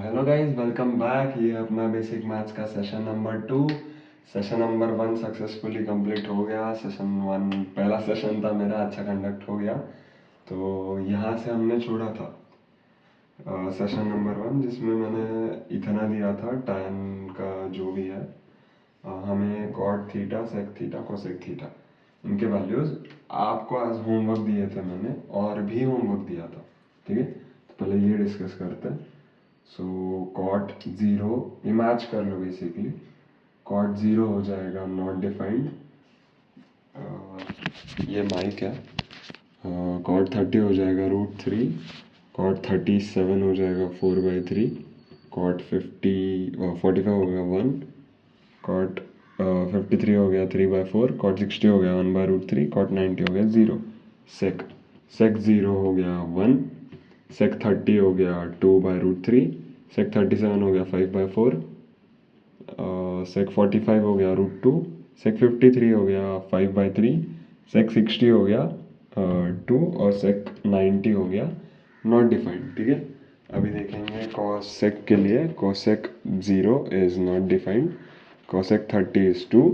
Hello guys, welcome back. ये अपना basic maths का session number 2। Session number 1 successfully complete हो गया। सेशन 1 पहला सेशन था मेरा, अच्छा कंडक्ट हो गया। तो यहाँ से हमने छोड़ा था सेशन नंबर 1, जिसमें मैंने इतना दिया था tan का जो भी है, हमें cot theta, sec theta, cosec theta, इनके वैल्यूज़ आपको आज होमवर्क दिए थे मैंने, और भी होमवर्क दिया था। ठीक है, तो पहले ये डिस्कस करते हैं। सो कॉट ज़ीरो ये मैच कर लो बेसिकली। कॉट ज़ीरो हो जाएगा नॉट डिफाइंड, ये माइक है। कॉट 30 हो जाएगा √3, कॉट 37 हो जाएगा 4/3, कॉट 45 हो गया 1, कॉट 53 हो गया 3/4, कॉट 60 हो गया 1/√3, कॉट 90 हो गया 0। सेक सेक 0 हो गया 1, सेक 30 हो गया 2/√3, सेक 37 हो गया 5/4, सेक 45 हो गया √2, सेक 53 हो गया 5/3, सेक 60 हो गया 2, और सेक 90 हो गया नॉट डिफाइंड। ठीक है, अभी देखेंगे कॉसेक के लिए। Cosec 0 is not defined, cosec 30 is 2,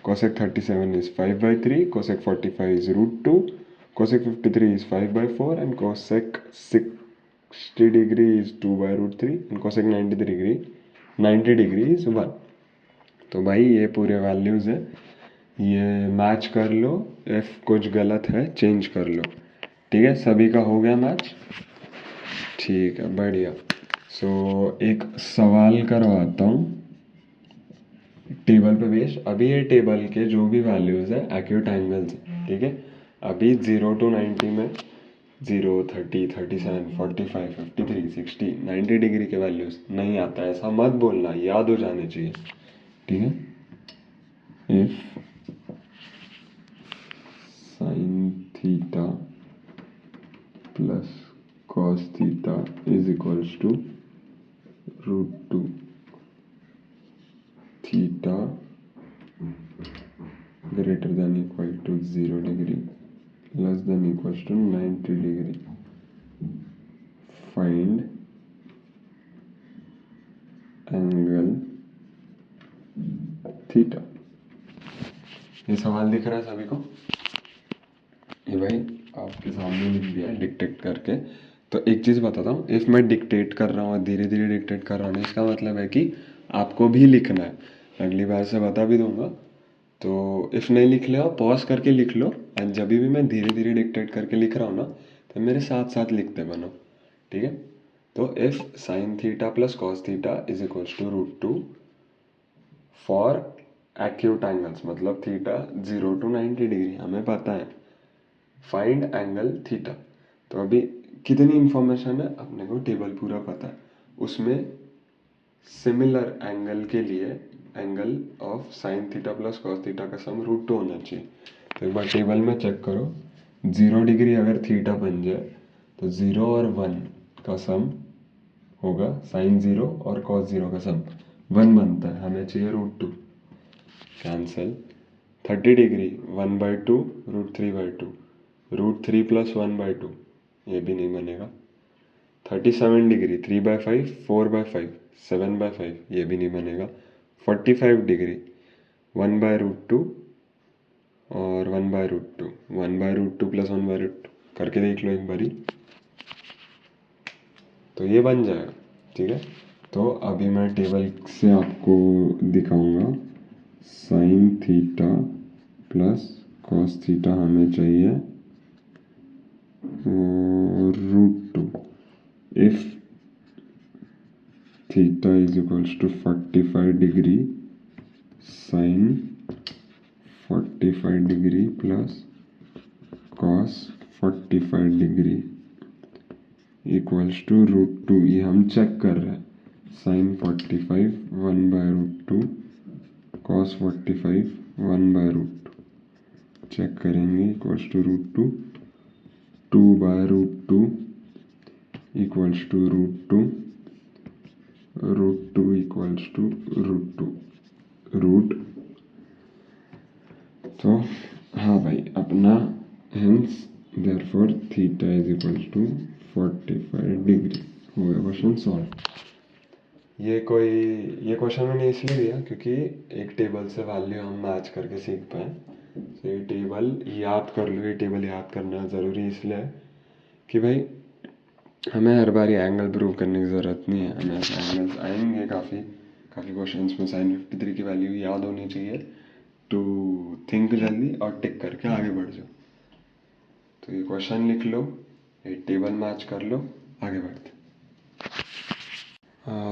cosec 37 is 5/3, cosec 45 is √2, cosec 53 is 5/4, and cosec 60 degree is 2/√3, and cosec 90 degree is 1। तो भाई ये पूरे वैल्यूज़ है, ये मैच कर लो। इफ कुछ गलत है चेंज कर लो। ठीक है, सभी का हो गया मैच। ठीक है, बढ़िया। सो एक सवाल करवाता हूँ टेबल पे बेस्ड। अभी ये टेबल के जो भी वैल्यूज़ है एक्यूट एंगल्स हैं। ठीक है, अभी 0 to 90 में 0, 30, 37, 45, 53, 60, 90 डिग्री के वैल्यूज़ नहीं आता है, ऐसा मत बोलना, याद हो जाने चाहिए। ठीक है, if sine theta plus cos theta is equals to √2 theta greater than equal to 0 degree less than equals to 90 degree, find angle theta. ये सवाल दिख रहा है सभी को? ये भाई आपके सामने लिख दिया डिक्टेट करके। तो एक चीज़ बताता हूँ, इफ़ मैं डिक्टेट कर रहा हूँ, धीरे धीरे डिक्टेट कर रहा हूँ, इसका मतलब है कि आपको भी लिखना है। अगली बार से बता भी दूंगा। तो इफ़ नहीं लिख ले हो पॉज करके लिख लो, और जब भी मैं धीरे धीरे डिक्टेट करके लिख रहा हूँ ना, तो मेरे साथ साथ लिखते बनो। ठीक है, तो if sine theta plus cos theta is equals to √2 for acute angles, मतलब थीटा 0 to 90 डिग्री हमें पता है, फाइंड एंगल थीटा। तो अभी कितनी इंफॉर्मेशन है अपने को, टेबल पूरा पता है। उसमें सिमिलर एंगल के लिए angle of sine theta plus cos theta का सम √2 होना चाहिए। तो एक बार टेबल में चेक करो, 0 डिग्री अगर थीटा बन जाए तो 0 और 1 का सम होगा साइन 0 और कॉस 0 का सम 1 बनता है, हमें चाहिए √2। कैंसिल। 30 डिग्री 1/2 √3/2, √3 + 1/2, ये भी नहीं बनेगा। 37 डिग्री 3/5 4/5 7/5, ये भी नहीं बनेगा। 45 डिग्री 1/√2 और 1/√2, 1/√2 + 1/√2 करके देख लो एक बारी, तो ये बन जाएगा। ठीक है, तो अभी मैं टेबल से आपको दिखाऊंगा। Sine theta plus cos theta हमें चाहिए √2। If theta is equals to 45 degree, sine 45 degree plus cos 45 degree equals to √2। ये हम चेक कर रहे हैं। साइन 45 1/√2, कॉस 45 1/√2 चेक करेंगे, equals to √2, 2/√2 equals to √2, √2 equals to √2 root. तो हाँ भाई, अपना hence therefore theta is equals to 45 degree. हो गया क्वेश्चन सॉल्व। ये क्वेश्चन मैंने इसलिए दिया क्योंकि एक टेबल से वैल्यू हम मैच करके सीख पाए। तो ये टेबल याद कर लो, ये टेबल याद करना ज़रूरी इसलिए है कि भाई हमें हर बार एंगल प्रूव करने की ज़रूरत नहीं है। हमें एंगल्स आएंगे काफ़ी काफ़ी क्वेश्चंस में। sin53 की वैल्यू याद होनी चाहिए टू थिंक जल्दी और टिक करके आगे बढ़ जाओ। तो ये क्वेश्चन लिख लो, ये टेबल मैच कर लो, आगे बढ़ते।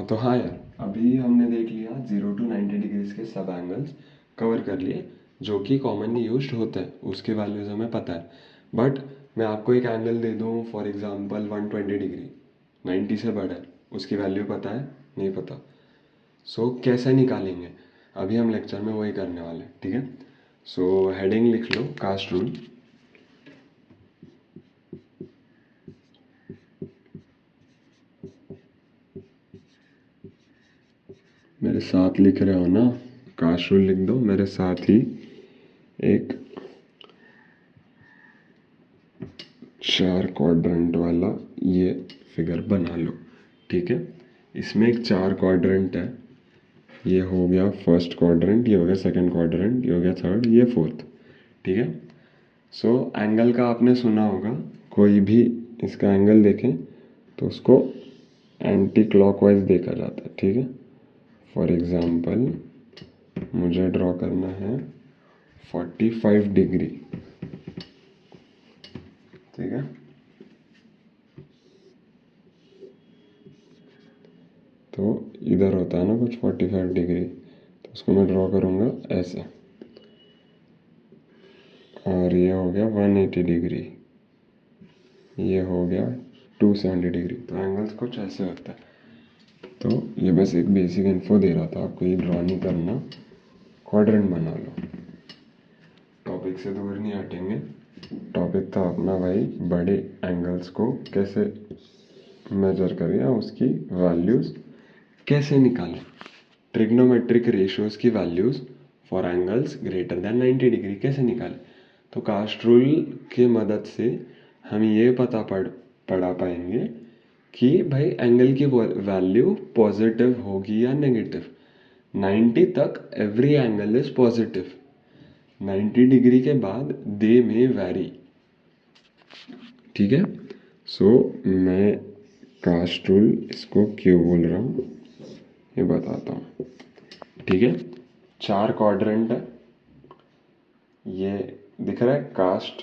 तो हाँ यार, अभी हमने देख लिया 0 to 90 डिग्रीज के सब एंगल्स कवर कर लिए जो कि कॉमनली यूज्ड होते हैं, उसके वैल्यूज हमें पता है। बट मैं आपको एक एंगल दे दूँ, फॉर एग्जांपल 120 डिग्री, 90 से बड़ा है, उसकी वैल्यू पता है? नहीं पता। सो कैसे निकालेंगे, अभी हम लेक्चर में वही करने वाले हैं, ठीक है। सो हेडिंग लिख लो, कास्ट रूल। मेरे साथ लिख रहे हो ना, कास्ट रूल लिख दो मेरे साथ ही। एक 4 क्वाड्रेंट वाला ये फिगर बना लो, ठीक है। इसमें एक 4 क्वाड्रेंट है, ये हो गया फर्स्ट क्वाड्रेंट, ये हो गया सेकंड क्वाड्रेंट, ये हो गया थर्ड, ये फोर्थ, ठीक है। सो एंगल का आपने सुना होगा, कोई भी इसका एंगल देखें तो उसको एंटी क्लॉकवाइज देखा जाता है, ठीक है। फॉर एग्जांपल मुझे ड्रॉ करना है 45 डिग्री, ठीक है। तो इधर होता है ना कुछ 45 डिग्री, तो उसको मैं ड्रॉ करूँगा ऐसे। और ये हो गया 180 डिग्री, ये हो गया 270 डिग्री। तो एंगल्स कुछ ऐसे होता है। तो ये बस एक बेसिक इन्फो दे रहा था आपको, ये ड्रॉ नहीं करना, क्वाड्रेंट बना लो। टॉपिक से दूर नहीं हटेंगे। टॉपिक था अपना भाई बड़े एंगल्स को कैसे मेजर करें या उसकी वैल्यूज़ कैसे निकालें, ट्रिग्नोमेट्रिक रेशियोज की values for angles greater than 90 degree कैसे निकालें। तो कास्ट रूल की मदद से हम ये पढ़ा पाएंगे कि भाई एंगल की वैल्यू पॉजिटिव होगी या नेगेटिव। 90 तक every angle is positive, 90 degree के बाद दे में वैरी, ठीक है। सो मैं कास्ट रूल इसको क्यों बोल रहा हूँ ये बताता हूँ, ठीक है। 4 क्वाड्रेंट है, ये दिख रहा है, कास्ट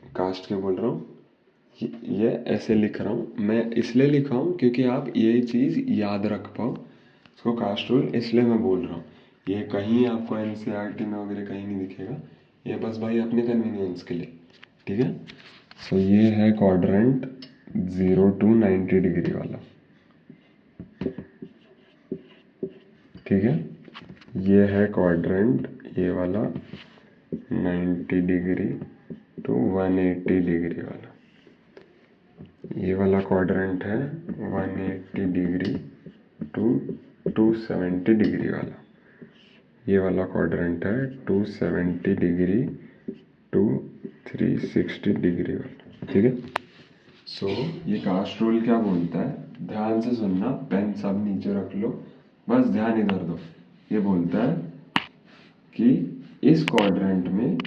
कास्ट क्यों बोल रहा हूँ, ये ऐसे लिख रहा हूँ मैं, इसलिए लिखा हूँ क्योंकि आप ये चीज़ याद रख पाओ। इसको कास्ट रूल इसलिए मैं बोल रहा हूँ, ये कहीं आपको एनसीईआरटी में वगैरह कहीं नहीं दिखेगा, ये बस भाई अपने कन्वीनियंस के लिए, ठीक है। सो ये है क्वाड्रेंट 0 to 90 डिग्री वाला, ठीक है। ये है क्वाड्रेंट ये वाला 90 डिग्री टू 180 डिग्री वाला, ये वाला क्वाड्रेंट है 180 डिग्री टू 270 डिग्री वाला, ये वाला क्वाड्रेंट है 270 डिग्री टू 360 डिग्री वाला, ठीक है। सो ये कास्ट रूल क्या बोलता है, ध्यान से सुनना, पेन सब नीचे रख लो, बस ध्यान इधर दो। ये बोलता है कि इस क्वाड्रेंट में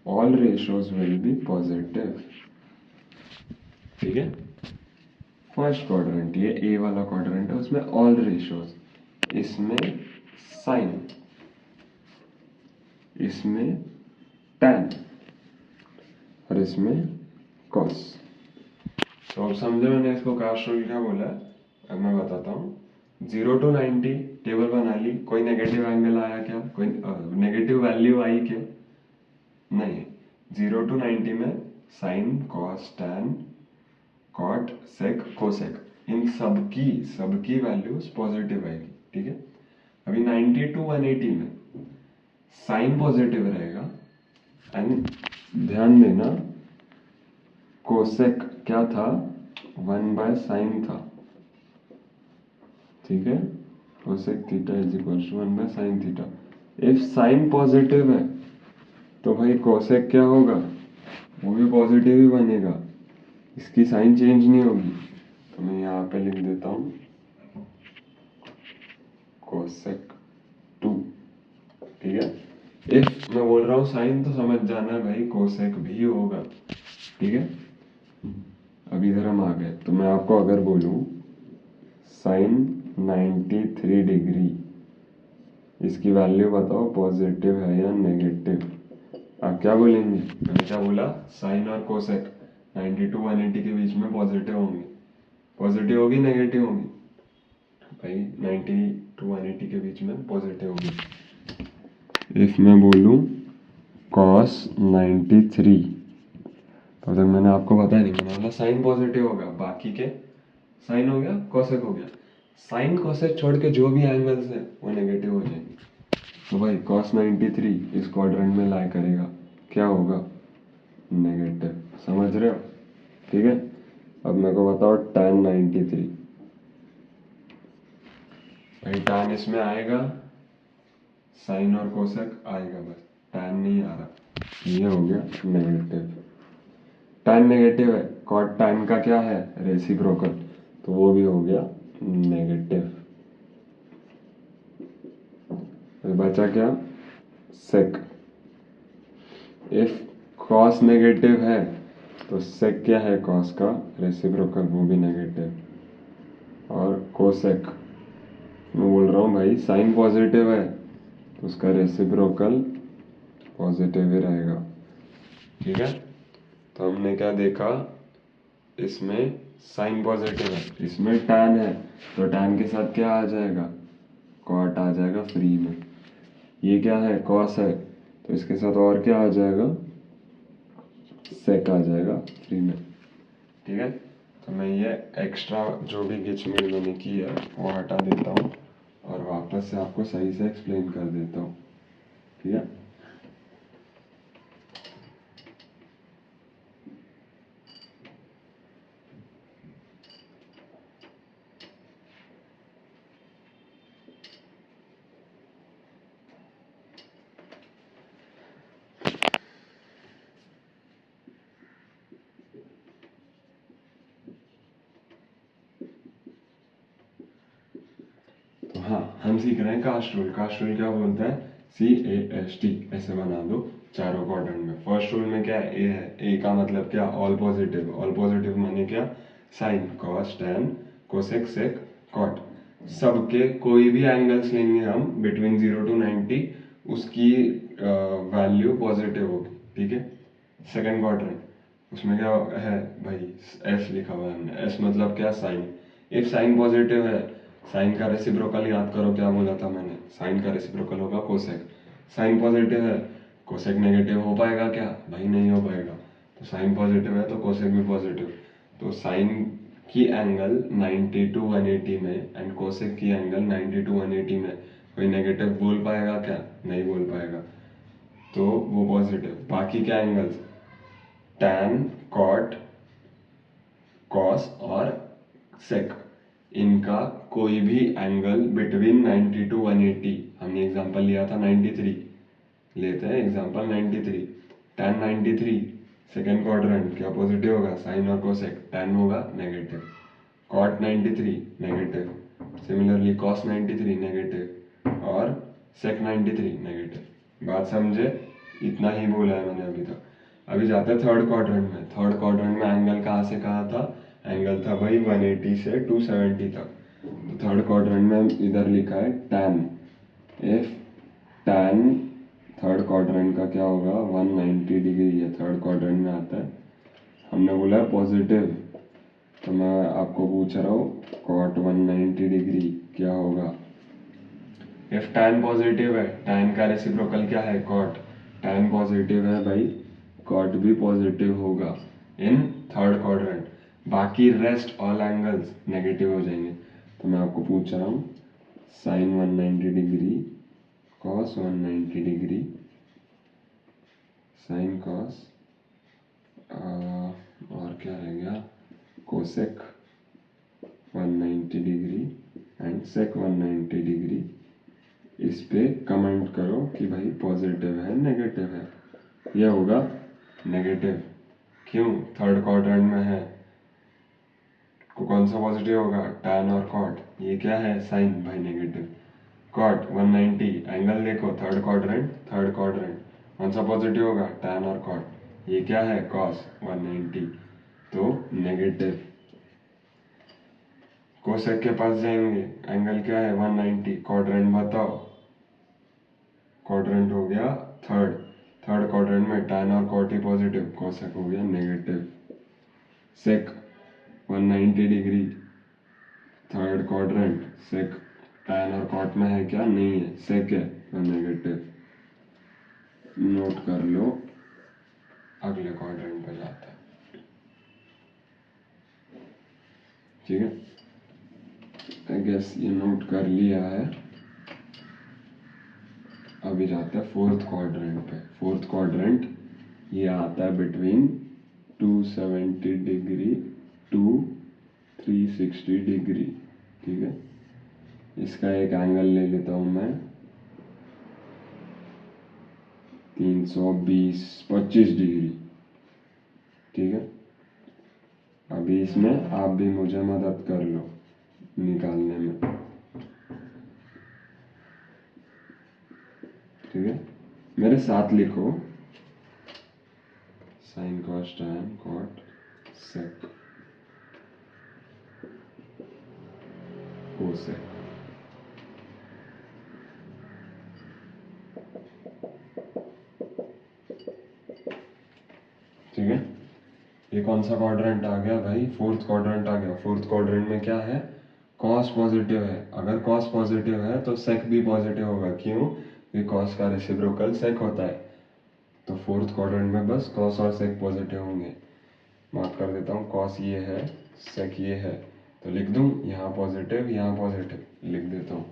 all ratios will be positive, ठीक है। फर्स्ट क्वाड्रेंट ये ए वाला क्वाड्रेंट है, उसमें ऑल रेशियोज, इसमें साइन, इसमें टैन और इसमें कॉस। तो अब समझे मैंने इसको कास्ट रूल क्या बोला है। अब मैं बताता हूँ, 0 to 90 टेबल बना ली, कोई नेगेटिव एंगल आया क्या, कोई नेगेटिव वैल्यू आई क्या, नहीं। 0 to 90 में sine cos tan cot sec cosec, इन सबकी वैल्यूज पॉजिटिव आएगी, ठीक है। अभी 90 to 180 में साइन पॉजिटिव रहेगा, एंड ध्यान देना कोसेक क्या था, 1/sin था, ठीक है। Cosec theta is equal to 1/sin theta. If sine positive है तो भाई कोसेक क्या होगा, वो भी पॉजिटिव ही बनेगा, इसकी साइन चेंज नहीं होगी। तो मैं यहाँ पे लिख देता हूँ कोसेक 2, ठीक है। इफ मैं बोल रहा हूँ साइन तो समझ जाना भाई कोसेक भी होगा, ठीक है। अब इधर हम आ गए, तो मैं आपको अगर बोलूँ साइन 93 डिग्री, इसकी वैल्यू बताओ पॉजिटिव है या नेगेटिव। आप क्या बोलेंगे? मैंने क्या बोला, साइन और कोसेक 90 to 180 के बीच में पॉजिटिव होंगे। पॉजिटिव होगी नेगेटिव होगी भाई? 90 to 180 के बीच में पॉजिटिव होगी। इफ मैं बोलूँ कॉस 93, तो तक मैंने आपको बताया नहीं, मैंने बोला साइन पॉजिटिव होगा, बाकी के साइन हो गया कोसेक हो गया, साइन कोसेक छोड़ के जो भी एंगल्स है वो नेगेटिव हो जाएंगे। तो भाई cos 93 इस क्वाड्रेंट में लाई करेगा, क्या होगा? नेगेटिव। समझ रहे हो? ठीक है। अब मेरे को बताओ tan 93, भाई tan इसमें आएगा, साइन और कोसेक आएगा, बस tan नहीं आ रहा, ये हो गया नेगेटिव। tan नेगेटिव है, cot tan का क्या है? रेसिप्रोकल, तो वो भी हो गया नेगेटिव। बचा क्या? सेक। इफ कॉस नेगेटिव है तो सेक क्या है? कॉस का रेसिप्रोकल, वो भी नेगेटिव। और कोसेक मैं बोल रहा हूँ भाई साइन पॉजिटिव है तो उसका रेसिप्रोकल पॉजिटिव ही रहेगा, ठीक है। तो हमने क्या देखा, इसमें साइन पॉजिटिव है, इसमें tan है, तो tan के साथ क्या आ जाएगा? कॉट आ जाएगा फ्री में। ये क्या है? कॉस है, तो इसके साथ और क्या आ जाएगा? सेक आ जाएगा फ्री में, ठीक है। तो मैं ये एक्स्ट्रा जो भी गिचमिड़ मैंने की है वो हटा देता हूँ और वापस से आपको सही से एक्सप्लेन कर देता हूँ, ठीक है। तो हाँ, हम सीख रहे हैं कास्ट रूल। कास्ट रूल क्या बोलता है? CAST ऐसे बना दो चारों क्वाड्रेंट में। फर्स्ट रूल में क्या है? ए है। ए का मतलब क्या? All positive. ऑल पॉजिटिव माने क्या? साइन, कॉस, टैन, कोसेक, सेक, कॉट, सबके कोई भी एंगल्स लेंगे हम बिटवीन 0 to 90, उसकी वैल्यू पॉजिटिव होगी, ठीक है। सेकेंड क्वाड्रेंट, उसमें क्या है भाई? एस लिखा हुआ है हमने। एस मतलब क्या? साइन। इफ साइन पॉजिटिव है, साइन का रेसिप्रोकल याद करो, क्या बोला था मैंने? साइन का रेसिप्रोकल होगा कोसेक। साइन पॉजिटिव है, कोसेक नेगेटिव हो पाएगा क्या? भाई नहीं हो पाएगा। तो साइन पॉजिटिव है तो कोसेक भी पॉजिटिव। तो साइन की एंगल 90 to 180 में एंड कोसेक की एंगल 90 to 180 में कोई नेगेटिव बोल पाएगा क्या? नहीं बोल पाएगा, तो वो पॉजिटिव। बाकी क्या एंगल्स? टैन, कॉट, कॉस और सेक, इनका कोई भी एंगल बिटवीन 90 to 180, हमने एग्जांपल लिया था 93, लेते हैं एग्जांपल 93। tan 93 सेकेंड क्वाड्रेंट क्या पॉजिटिव होगा? साइन और कोसेक, tan होगा negative, cot 93 negative, similarly cos 93 negative और sec 93 नेगेटिव। बात समझे? इतना ही बोला है मैंने अभी तक। अभी जाते हैं थर्ड क्वाड्रेंट में। थर्ड क्वाड्रेंट में एंगल कहाँ से कहाँ था? एंगल था भाई 180 से 270 तक। तो थर्ड क्वाड्रेंट में इधर लिखा है tan। If tan third quadrant का क्या होगा? 190 डिग्री है, थर्ड क्वाड्रेंट में आता है। हमने बोला है पॉजिटिव, तो मैं आपको पूछ रहा हूँ cot 190 डिग्री क्या होगा? इफ tan पॉजिटिव है, tan का रेसिप्रोकल क्या है? cot। tan पॉजिटिव है भाई, cot भी पॉजिटिव होगा इन थर्ड क्वाड्रेंट। बाकी रेस्ट ऑल एंगल्स नेगेटिव हो जाएंगे। तो मैं आपको पूछ रहा हूँ sine 190 degree, cos 190 degree, sine cos, और क्या रह गया? Cosec 190 degree and sec 190 degree. इस पे कमेंट करो कि भाई पॉजिटिव है नेगेटिव है। ये होगा नेगेटिव, क्यों? थर्ड क्वाड्रेंट में है, को कौन सा पॉजिटिव होगा? टैन और कॉट। ये क्या है? साइन, भाई नेगेटिव। कॉट 190, एंगल देखो थर्ड क्वाड्रेंट, कौन सा पॉजिटिव होगा, टैन और कॉट, ये क्या है कॉस 190, तो नेगेटिव। कोसेक के पास जाएंगे, एंगल क्या है 190, क्वाड्रेंट बताओ, क्वाड्रेंट हो गया थर्ड क्वाड्रेंट में टैन और कॉट ही पॉजिटिव, कोसेक हो गया नेगेटिव। सेक 190 डिग्री, थर्ड क्वाड्रेंट, सेक टैन और कॉट में है क्या, नहीं है, सेक है तो नेगेटिव। नोट कर लो, अगले क्वाड्रेंट पे जाता है, ठीक है। आई गेस ये नोट कर लिया है। अभी जाते हैं फोर्थ क्वाड्रेंट पे। फोर्थ क्वाड्रेंट ये आता है बिटवीन 270 डिग्री टू 360 डिग्री, ठीक है। इसका एक एंगल ले लेता हूं मैं 325 डिग्री, ठीक है। अभी इसमें आप भी मुझे मदद कर लो निकालने में, ठीक है। मेरे साथ लिखो, sine cos tan cot sec cosec, ठीक है। ये कौन सा क्वाड्रेंट आ गया भाई, फोर्थ क्वाड्रेंट आ गया। फोर्थ क्वाड्रेंट में क्या है, कॉस पॉजिटिव है। अगर कॉस पॉजिटिव है तो सेक भी पॉजिटिव होगा, क्यों, ये कॉस का रेसिप्रोकल सेक होता है। तो फोर्थ क्वाड्रेंट में बस कॉस और सेक पॉजिटिव होंगे। मार्क कर देता हूँ, कॉस ये है, सेक ये है, तो लिख दूं यहाँ पॉजिटिव यहाँ पॉजिटिव, लिख देता हूँ।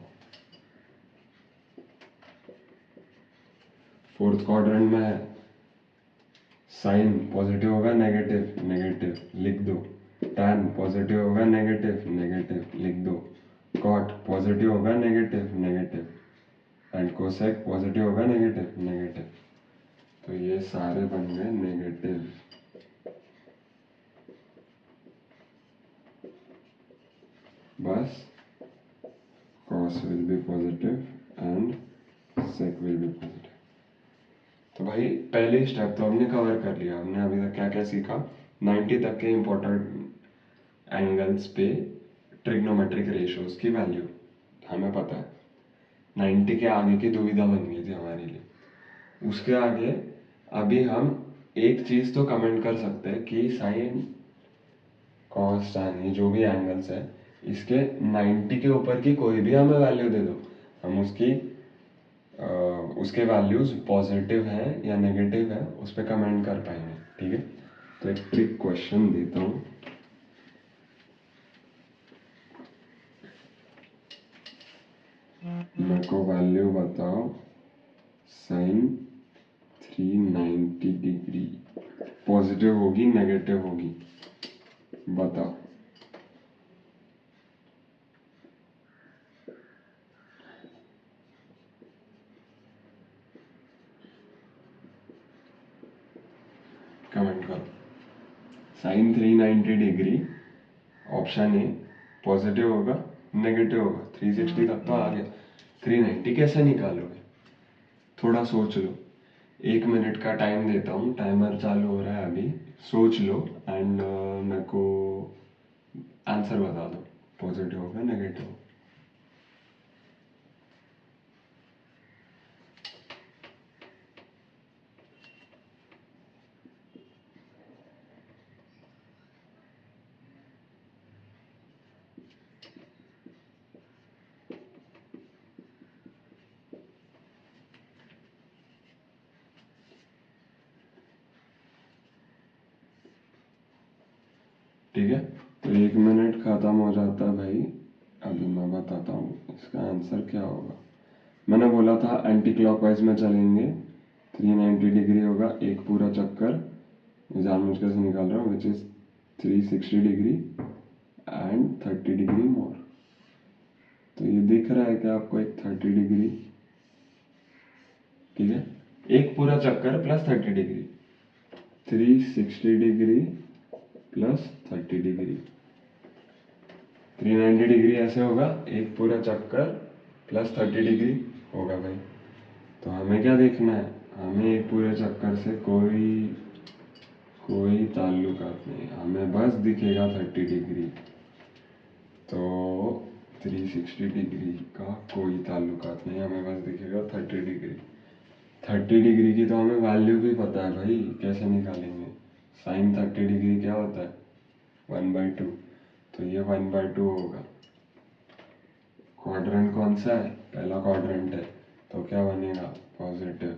फोर्थ क्वाड्रेंट में साइन पॉजिटिव होगा नेगेटिव नेगेटिव, लिख दो। टैन पॉजिटिव होगा नेगेटिव नेगेटिव, लिख दो। कॉट पॉजिटिव होगा negative negative, and cosec positive होगा नेगेटिव नेगेटिव, तो ये सारे बन गए नेगेटिव। बस cos will be positive and sec will be positive. तो भाई पहले स्टेप तो हमने कवर कर लिया। हमने अभी तक क्या क्या सीखा, 90 तक के इंपॉर्टेंट एंगल्स पे ट्रिग्नोमेट्रिक रेशियोज की वैल्यू हमें पता है। 90 के आगे की दुविधा बन गई थी हमारे लिए। उसके आगे अभी हम एक चीज तो कमेंट कर सकते हैं कि साइन कॉस टैन ये जो भी एंगल्स है, इसके 90 के ऊपर की कोई भी हमें वैल्यू दे दो, हम उसके वैल्यूज पॉजिटिव है या नेगेटिव है उस पर कमेंट कर पाएंगे, ठीक है। तो एक ट्रिक क्वेश्चन देता हूँ, मेरे को वैल्यू बताओ साइन 390 डिग्री, पॉजिटिव होगी नेगेटिव होगी, बताओ। कमेंट करो। Sine 390 degree option A positive होगा नेगेटिव होगा, 360 तक तो आ गया, 390 कैसे निकालोगे, थोड़ा सोच लो। 1 मिनट का टाइम देता हूँ, टाइमर चालू हो रहा है अभी, सोच लो एंड मेरे को आंसर बता दो, पॉजिटिव होगा नेगेटिव। ठीक है, तो 1 मिनट खत्म हो जाता है भाई। अभी मैं बताता हूँ इसका आंसर क्या होगा। मैंने बोला था एंटी क्लॉकवाइज में चलेंगे, 390 डिग्री होगा एक पूरा चक्कर, जानबूझ के से निकाल रहा हूँ, which is 360 degree and 30 degree more. तो ये दिख रहा है कि आपको एक 30 डिग्री, ठीक है, एक पूरा चक्कर plus 30 degree, 360 degree plus 30 degree, 390 degree ऐसे होगा एक पूरा चक्कर प्लस 30 डिग्री होगा भाई। तो हमें क्या देखना है, हमें एक पूरे चक्कर से कोई कोई ताल्लुकात नहीं, हमें बस दिखेगा 30 डिग्री। तो 360 डिग्री का कोई ताल्लुकात नहीं, हमें बस दिखेगा 30 डिग्री। 30 डिग्री की तो हमें वैल्यू भी पता है भाई, कैसे निकालेंगे। साइन 30 डिग्री क्या होता है, 1/2। तो ये 1/2 होगा। क्वाड्रेंट कौन सा है, पहला क्वाड्रेंट है, तो क्या बनेगा, पॉजिटिव।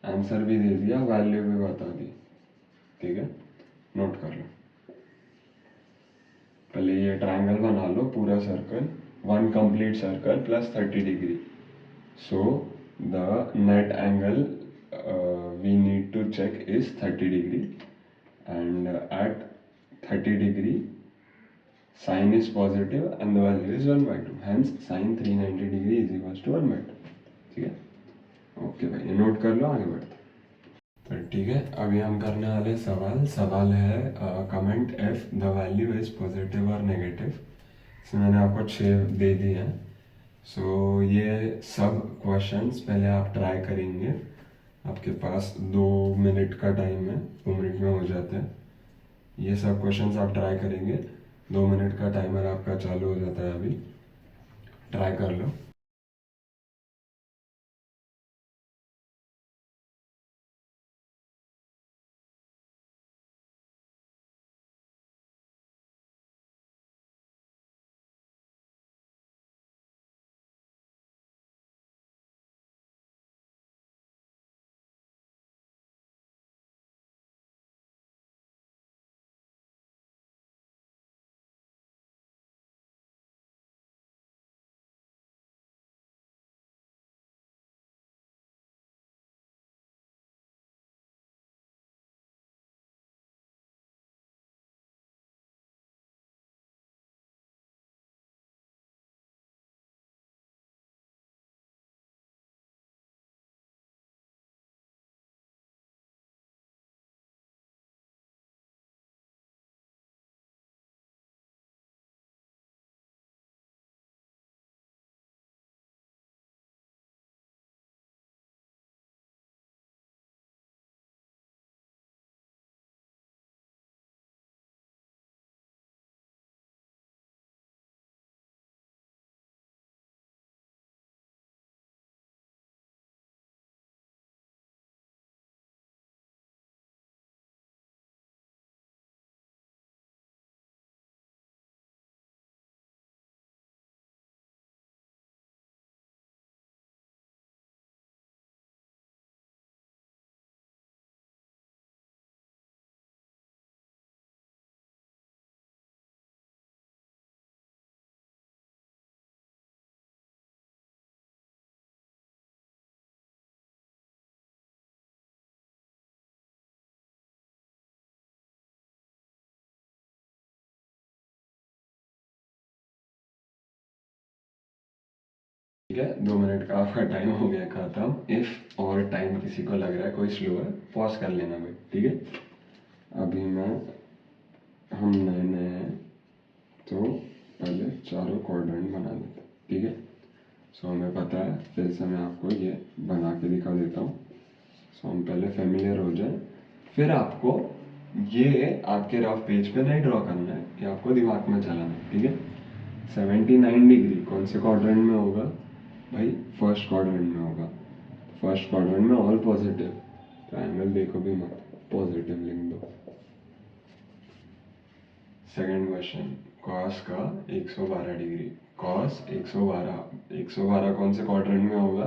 आंसर भी दे दिया, वैल्यू भी बता दी, ठीक है, नोट कर लो। पहले ये ट्रायंगल बना लो, पूरा circle, one complete circle plus 30 degree. So the net angle we need to check is 30 degree, and at 30 degree sine is positive and the value is 1/2, hence sine 390 degree is equal to 1/2। ठीक है, okay भाई, ये note कर लो, आगे बढ़ते। तो ठीक है, अभी हम करने वाले सवाल है comment F the value is positive और नेगेटिव। इसमें मैंने आपको 6 दे दिए हैं। सो ये सब क्वेश्चंस पहले आप ट्राई करेंगे। आपके पास 2 मिनट का टाइम है, 2 मिनट में हो जाता है। ये सब क्वेश्चंस आप ट्राई करेंगे, 2 मिनट का टाइमर आपका चालू हो जाता है अभी, ट्राई कर लो। ठीक है, 2 मिनट का आपका टाइम हो गया खत्म। इफ और टाइम किसी को लग रहा है कोई स्लो है, पॉज कर लेना भाई, ठीक है। अभी हम नए नए हैं, तो पहले चारों क्वाड्रेंट बना लेते हैं, ठीक है। सो हमें पता है, फिर से मैं आपको ये बना के दिखा देता हूँ। सो हम पहले फेमिलियर हो जाए, फिर आपको ये आपके रफ पेज पे नहीं ड्रॉ करना है, ये आपको दिमाग में चलाना है, ठीक है। 79 डिग्री कौन से क्वाड्रेंट में होगा भाई, फर्स्ट क्वाड्रेंट में होगा। फर्स्ट क्वाड्रेंट में ऑल पॉजिटिव, तो एंगल देखो भी मत, पॉजिटिव लिख दो। सेकंड क्वेश्चन, कॉस का 112 डिग्री, कॉस 112 कौन से क्वाड्रेंट में होगा,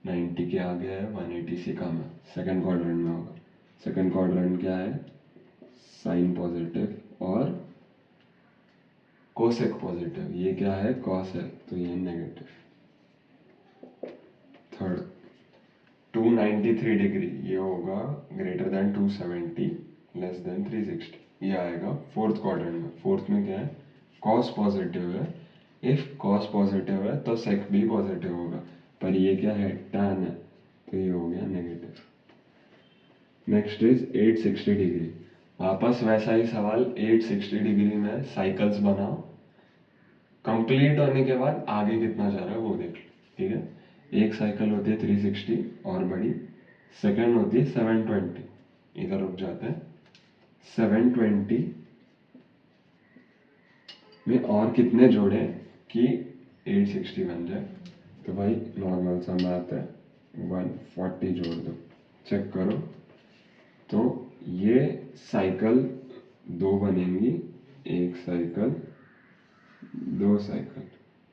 90 के आगे है, 180 से कम है, सेकंड क्वाड्रेंट में होगा। सेकंड क्वाड्रेंट क्या है, साइन पॉजिटिव और कोसेक पॉजिटिव, ये क्या है, कॉस है, तो ये नेगेटिव। थर्ड, 293 डिग्री, ये होगा ग्रेटर देन 270, लेस देन 360, ये आएगा फोर्थ क्वाड्रेंट में। फोर्थ में क्या है, कॉस पॉजिटिव है। इफ कॉस पॉजिटिव है तो सेक भी पॉजिटिव होगा, पर ये क्या है, टैन है, तो ये हो गया नेगेटिव। नेक्स्ट इज 860 डिग्री, वापस वैसा ही सवाल, 860 डिग्री में साइकिल्स बनाओ। कंप्लीट होने के बाद आगे कितना जा रहा है वो देख लो, ठीक है। एक साइकिल होती है 360 और बड़ी, सेकंड होती है 720, इधर रुक जाते हैं। 720 में और कितने जोड़े कि 860 बन जाए? तो भाई नॉर्मल सा मैथ है, 140 जोड़ दो, चेक करो। तो ये साइकिल दो बनेंगी, एक साइकिल, दो साइकिल,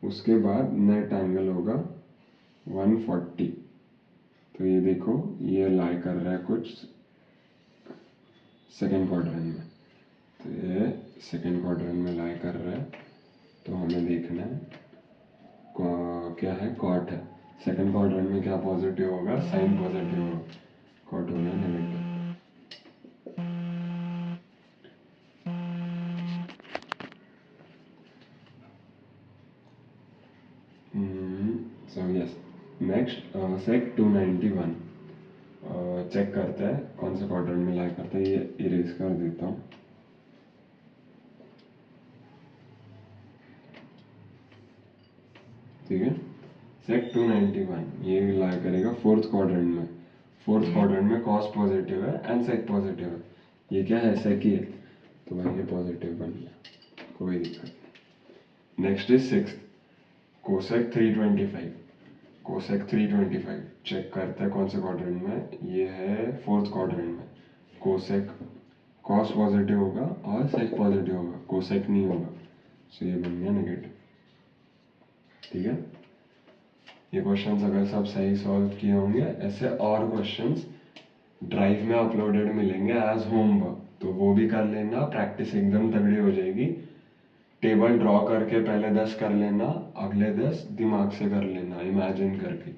उसके बाद नेट एंगल होगा 140। तो ये देखो ये लाई कर रहा है कुछ सेकेंड क्वाड्रेंट में, तो ये सेकेंड क्वाड्रेंट में लाई कर रहा है। तो हमें देखना है क्या है, कॉट है। सेकेंड क्वाड्रेंट में क्या पॉजिटिव होगा, साइन पॉजिटिव होगा, कॉट होगा नेगेटिव। सो यस, नेक्स्ट सेक 291 चेक करते हैं कौन से क्वाड्रेंट में लाई करता है। ये इरेज कर देता हूँ। ठीक है, सेक 291 ये लाई करेगा फोर्थ क्वाड्रेंट में। फोर्थ क्वाड्रेंट में कॉस पॉजिटिव है एंड सेक पॉजिटिव है। ये क्या है, सेक ही है, तो भाई ये पॉजिटिव बन गया, कोई दिक्कत नहीं। Next is six, cosec 325। Cosec 325 चेक करते हैं कौन से क्वाड्रेंट में, ये है फोर्थ क्वाड्रेंट में। कोसेक कॉस पॉजिटिव होगा और सेक पॉजिटिव होगा, कोसेक नहीं होगा, सो ये बन गया नेगेटिव। ठीक है, ये क्वेश्चंस अगर सब सही सॉल्व किए होंगे, ऐसे और क्वेश्चंस ड्राइव में अपलोडेड मिलेंगे एज होमवर्क, तो वो भी कर लेना, प्रैक्टिस एकदम तगड़ी हो जाएगी। टेबल ड्रॉ करके पहले 10 कर लेना, अगले 10 दिमाग से कर लेना, इमेजिन करके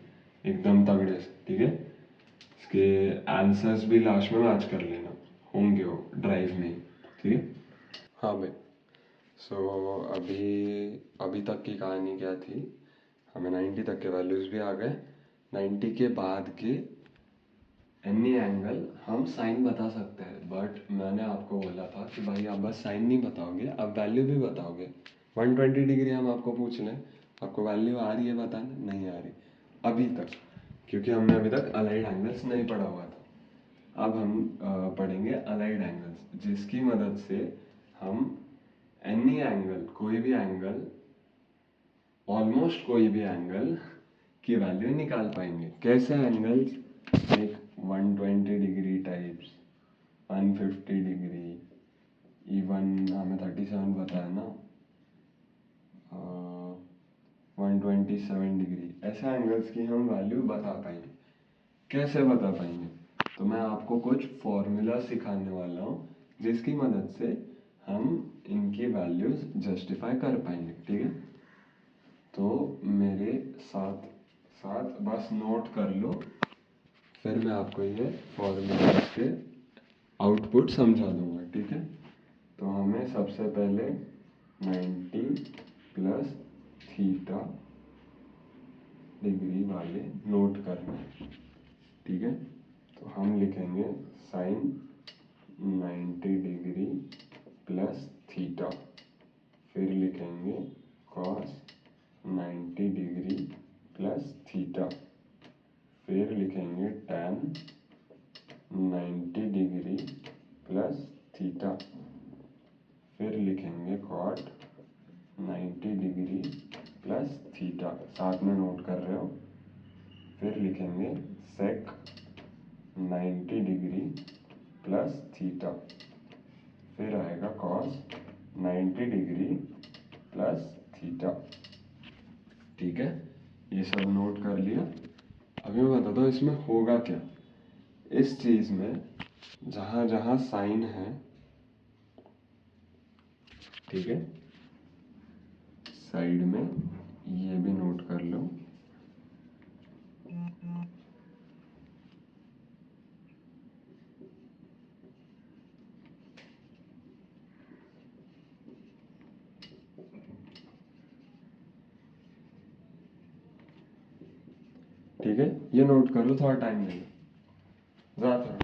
एकदम तगड़े से। ठीक है, इसके आंसर्स भी लास्ट में मैच कर लेना, होंगे वो ड्राइव में। ठीक है, हाँ भाई। सो अभी तक की कहानी क्या थी, हमें 90 तक के वैल्यूज भी आ गए। 90 के बाद के एनी एंगल हम साइन बता सकते हैं, बट मैंने आपको बोला था कि भाई आप बस साइन नहीं बताओगे, आप वैल्यू भी बताओगे। 120 डिग्री हम आपको पूछ लें, आपको वैल्यू आ रही है बताने, नहीं आ रही अभी तक, क्योंकि हमने अभी तक अलाइड एंगल्स नहीं पढ़ा हुआ था। अब हम पढ़ेंगे अलाइड एंगल्स, जिसकी मदद से हम एनी एंगल, कोई भी एंगल, ऑलमोस्ट कोई भी एंगल की वैल्यू निकाल पाएंगे। कैसे angles, like 120 degree types, 150 degree, even हमें 37 बताया ना, 127 डिग्री, ऐसे एंगल्स की हम वैल्यू बता पाएंगे। कैसे बता पाएंगे, तो मैं आपको कुछ फॉर्मूला सिखाने वाला हूँ, जिसकी मदद से हम इनकी वैल्यूज जस्टिफाई कर पाएंगे। ठीक है, तो मेरे साथ साथ बस नोट कर लो, फिर मैं आपको ये फॉर्मूला के आउटपुट समझा दूंगा। ठीक है, तो हमें सबसे पहले 90 प्लस थीटा डिग्री वाले नोट करना है। ठीक है, तो हम लिखेंगे साइन 90 डिग्री प्लस थीटा, फिर लिखेंगे कॉस 90 डिग्री प्लस थीटा, फिर लिखेंगे tan 90 डिग्री प्लस थीटा, फिर लिखेंगे cot 90 डिग्री प्लस थीटा, साथ में नोट कर रहे हो। फिर लिखेंगे sec 90 डिग्री प्लस थीटा, फिर आएगा cos 90 डिग्री प्लस थीटा। ठीक है, ये सब नोट कर लिया। अभी मैं बताता हूँ इसमें होगा क्या। इस चीज में जहां जहां साइन है, ठीक है, साइड में ये भी नोट कर लो। ठीक है, ये नोट कर लो, थोड़ा टाइम लेगा ज़्यादा।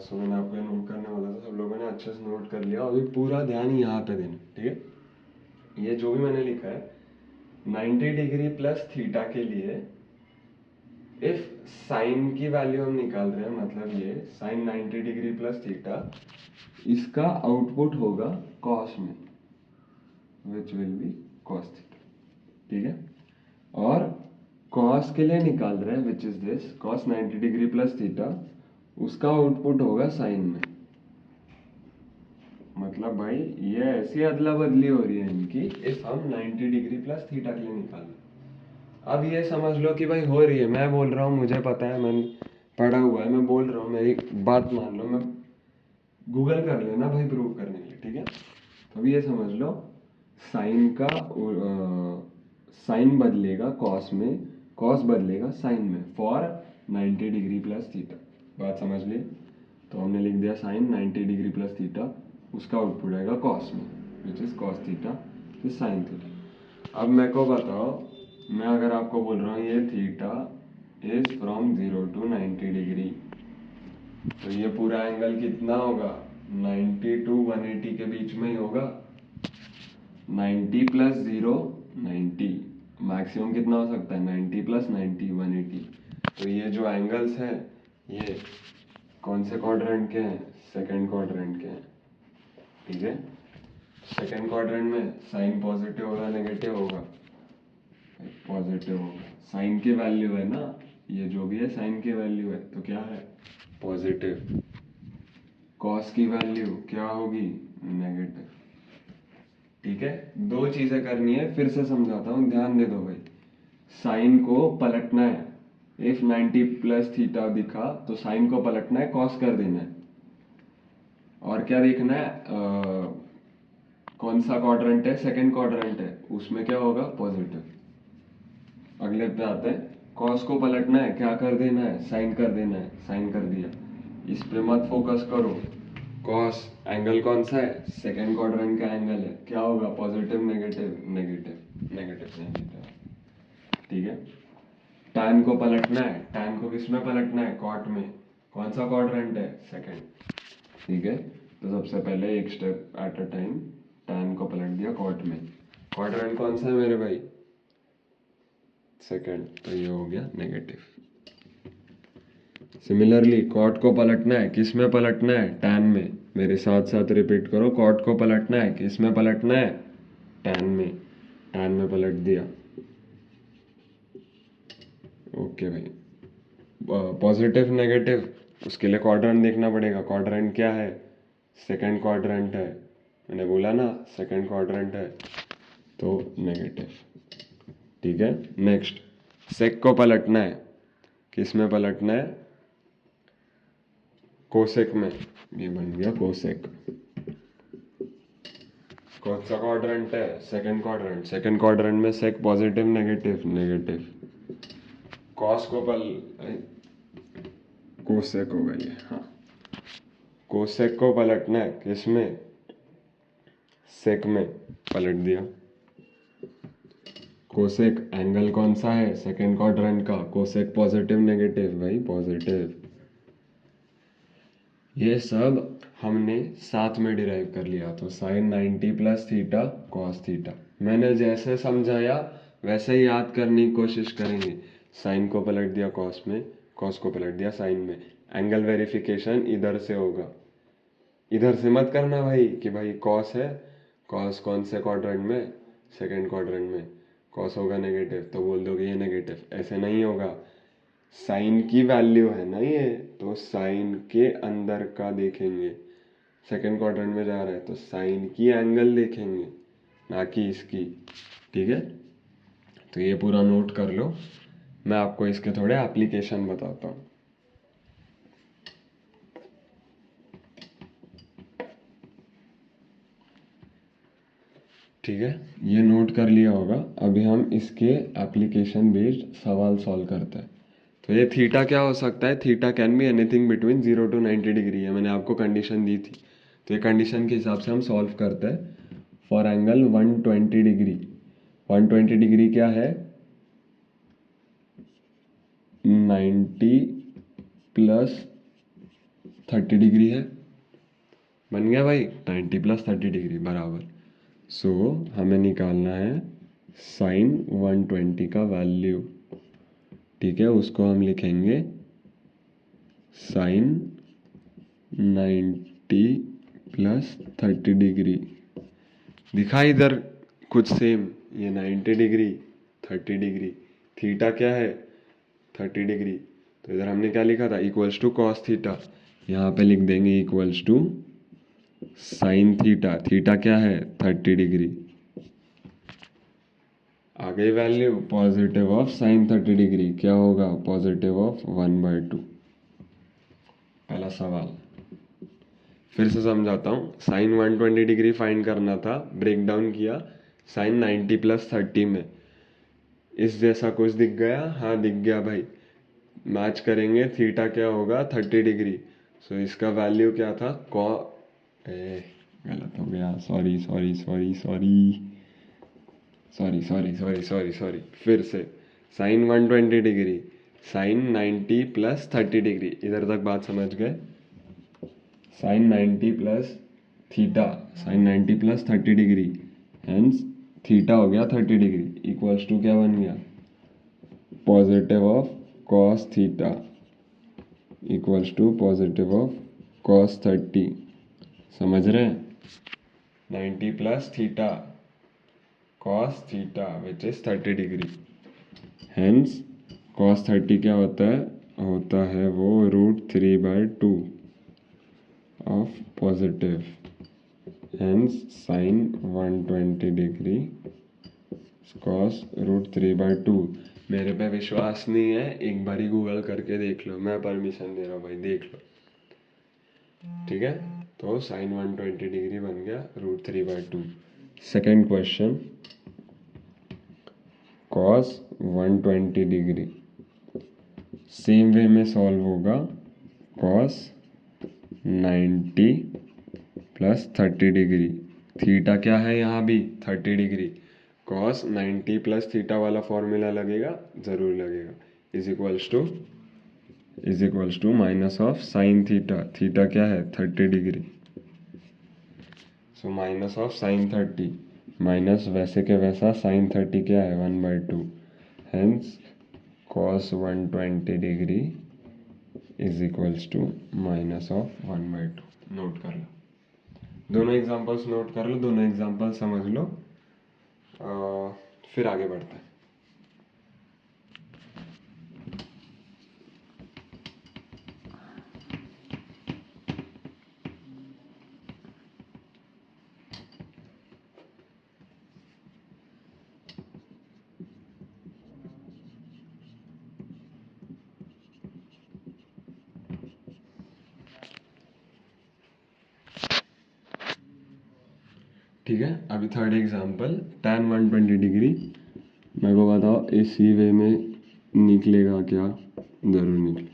सो मैंने आपको ये नोट करने वाला था, सब लोगों ने अच्छे से नोट कर लिया। अभी पूरा ध्यान यहाँ पे देना, ठीक है। ये जो भी मैंने लिखा है 90 डिग्री प्लस थीटा के लिए इफ साइन की वैल्यू हम निकाल रहे हैं, मतलब ये साइन 90 डिग्री प्लस थीटा, इसका आउटपुट होगा कॉस में, which will be cos theta, ठीक है। और कॉस के लिए निकाल रहे हैं which is this cos 90 degree plus theta, उसका आउटपुट होगा साइन में। मतलब भाई ये ऐसी अदला बदली हो रही है इनकी, इफ हम 90 डिग्री प्लस थीटा के लिए निकाल रहे हैं। अब ये समझ लो कि भाई हो रही है, मैं बोल रहा हूँ, मुझे पता है, मैंने पढ़ा हुआ है, मैं बोल रहा हूँ, मेरी बात मान लो, मैं गूगल कर लेना भाई प्रूव करने के लिए, ठीक है। तो अभी ये समझ लो साइन का साइन बदलेगा कॉस में, कॉस बदलेगा साइन में फॉर 90 डिग्री प्लस थीटा। बात समझ लिए? तो हमने लिख दिया साइन 90 डिग्री प्लस थीटा, उसका आउटपुट आएगा कॉस में, विच इज कॉस थीटा, फिर साइन थीटा। अब मेरे को बताओ, मैं अगर आपको बोल रहा हूँ ये theta is from 0 to 90 degree, तो ये पूरा एंगल कितना होगा? 90 to 180 के बीच में ही होगा। 90 प्लस 0 90, मैक्सिमम कितना हो सकता है? 90 प्लस 90 180। तो ये जो एंगल्स हैं ये कौन से क्वाड्रेंट के हैं? सेकंड क्वाड्रेंट के हैं, ठीक है। सेकंड क्वाड्रेंट में साइन पॉजिटिव होगा नेगेटिव होगा? पॉजिटिव होगा। साइन की वैल्यू है ना, ये जो भी है साइन की वैल्यू है, तो क्या है? पॉजिटिव। कॉस की वैल्यू क्या होगी? नेगेटिव, ठीक है। दो चीजें करनी है, फिर से समझाता हूँ, ध्यान दे दो भाई। साइन को पलटना है, इफ 90 प्लस थीटा दिखा तो साइन को पलटना है, कॉस कर देना है। और क्या देखना है? कौन सा क्वाड्रेंट है? सेकंड क्वाड्रेंट है, उसमें क्या होगा? पॉजिटिव। अगले पे आते हैं, कॉस को पलटना है, क्या कर देना है? साइन कर देना है, साइन कर दिया। इस पे मत फोकस करो। कॉस एंगल कौन सा है? सेकंड क्वाड्रेंट का एंगल है, क्या होगा? Positive negative negative negative negative, ठीक है। टैन को पलटना है, टैन को किस में पलटना है? कॉट में। कौन सा क्वाड्रेंट है? सेकंड, ठीक है। तो सबसे पहले एक step at a time, tan को पलट दिया कॉट में। क्वाड्रेंट कौन सा है मेरे भाई? सेकंड, तो ये हो गया नेगेटिव। सिमिलरली कॉट को पलटना है, किस में पलटना है? टैन में। मेरे साथ साथ रिपीट करो, कॉट को पलटना है, किस में पलटना है? टैन में। टैन में पलट दिया, ओके भाई। पॉजिटिव नेगेटिव, उसके लिए क्वाड्रेंट देखना पड़ेगा। क्वाड्रेंट क्या है? सेकंड क्वाड्रेंट है, मैंने बोला ना सेकंड क्वाड्रेंट है, तो नेगेटिव, ठीक है। नेक्स्ट, सेक को पलटना है, किस में पलटना है? कोसेक में। ये बन गया कोसेक। कौन सा क्वाड्रेंट है? Second quadrant. सेकंड क्वाड्रेंट में सेक पॉजिटिव नेगेटिव नेगेटिव। कॉस को कोसेक होगा ये, हाँ। कोसेक को पलटना है, किस में? सेक में, पलट दिया। कोसेक एंगल कौन सा है? सेकंड क्वाड्रेंट का। Cosec positive negative? भाई पॉजिटिव। ये सब हमने साथ में डिराइव कर लिया, तो sine 90 plus theta cos theta. मैंने जैसे समझाया वैसे ही याद करने की कोशिश करेंगे। साइन को पलट दिया कॉस में, कॉस को पलट दिया साइन में। एंगल वेरिफिकेशन इधर से होगा, इधर से मत करना भाई कि भाई कॉस है, कॉस कौन से क्वाड्रेंट में? सेकंड क्वाड्रेंट में। कॉस होगा नेगेटिव, तो बोल दोगे ये नेगेटिव, ऐसे नहीं होगा। साइन की वैल्यू है ना ये, तो साइन के अंदर का देखेंगे। सेकंड क्वाड्रेंट में जा रहा है तो साइन की एंगल देखेंगे, ना कि इसकी, ठीक है। तो ये पूरा नोट कर लो, मैं आपको इसके थोड़े एप्लीकेशन बताता हूँ। ठीक है, ये नोट कर लिया होगा। अभी हम इसके एप्लीकेशन बेस्ड सवाल सॉल्व करते हैं। तो ये थीटा क्या हो सकता है? Theta can be anything between 0 to 90 degree है, मैंने आपको कंडीशन दी थी। तो ये कंडीशन के हिसाब से हम सॉल्व करते हैं। फॉर एंगल 120 डिग्री, 120 डिग्री क्या है? 90 प्लस 30 डिग्री है, बन गया भाई 90 प्लस 30 डिग्री बराबर। सो हमें निकालना है साइन 120 का वैल्यू, ठीक है, उसको हम लिखेंगे साइन 90 प्लस 30 डिग्री। दिखा इधर कुछ सेम, ये 90 डिग्री 30 डिग्री, थीटा क्या है 30 डिग्री, तो इधर हमने क्या लिखा था इक्वल्स टू कॉस थीटा, यहाँ पे लिख देंगे equals to sine theta, theta क्या है 30 डिग्री। आ गई value positive of sine 30 degree, क्या होगा पॉजिटिव ऑफ 1/2। पहला सवाल फिर से समझाता हूँ, साइन 120 डिग्री फाइंड करना था, ब्रेक डाउन किया साइन 90 प्लस 30 में, इस जैसा कुछ दिख गया, हाँ दिख गया भाई, मैच करेंगे थीटा क्या होगा 30 डिग्री। सो इसका वैल्यू क्या था गलत हो गया, sorry sorry sorry sorry sorry sorry sorry sorry sorry, फिर से sine 120 degree sine 90 plus 30 degree, इधर तक बात समझ गए, sine 90 plus theta sine 90 plus 30 degree, hence theta हो गया 30 डिग्री इक्वल्स टू क्या बन गया positive of cos theta equals to positive of cos 30। समझ रहे हैं, 90 plus theta cos theta which is 30 degree, hence cos 30 क्या होता है वो √3/2 of positive, hence sine 120 degree cos √3/2। मेरे पे विश्वास नहीं है, एक बार ही गूगल करके देख लो, मैं परमिशन दे रहा हूँ भाई, देख लो, ठीक है। तो साइन 120 डिग्री बन गया √3/2। Second question, cos 120 degree same way में सॉल्व होगा कॉस 90 प्लस 30 डिग्री, थीटा क्या है यहाँ भी 30 डिग्री, कॉस 90 प्लस थीटा वाला फॉर्मूला लगेगा, ज़रूर लगेगा, is equals to minus of sine theta, theta क्या है 30 degree, so minus of sine 30 minus वैसे के वैसा साइन 30 क्या है 1/2, hence cos 120 degree is equals to minus of 1/2। Note कर लो, दोनों एग्जांपल्स नोट कर लो, दोनों एग्जांपल समझ लो, फिर आगे बढ़ते हैं। ठीक है, अभी थर्ड एग्जांपल, tan 120 डिग्री, मेरे को बताओ इसी वे में निकलेगा क्या, जरूर निकले,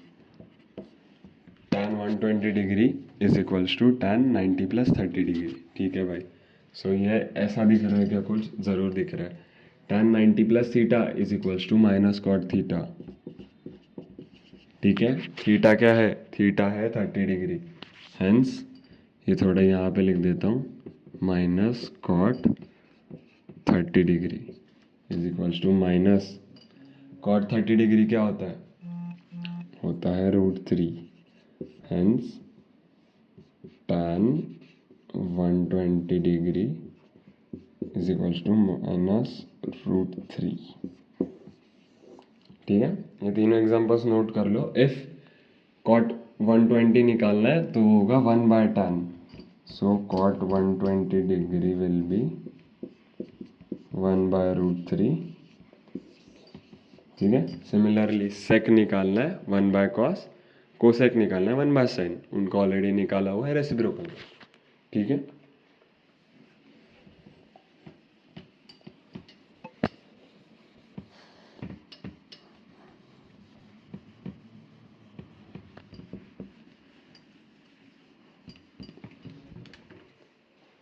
tan 120 degree is equals to tan 90 plus 30 degree, ठीक है भाई। सो ये ऐसा दिख रहा है क्या, कुछ ज़रूर दिख रहा है, tan 90 plus theta is equals to minus cot theta, ठीक है, थीटा क्या है, थीटा है 30 डिग्री, हेंस ये थोड़ा यहाँ पे लिख देता हूँ, minus cot 30 degree is equals to minus cot 30 degree क्या होता है √3, hence tan 120 degree is equals to minus √3, ठीक है। ये तीनों एग्जांपल्स नोट कर लो, इफ कॉट 120 निकालना है तो होगा 1/tan, so cot 120 degree will be 1/√3, ठीक है। सिमिलरली सेक निकालना है 1/cos, कोसेक निकालना है 1/sin, उनको ऑलरेडी निकाला हुआ है रेसिप्रोकल, ठीक है।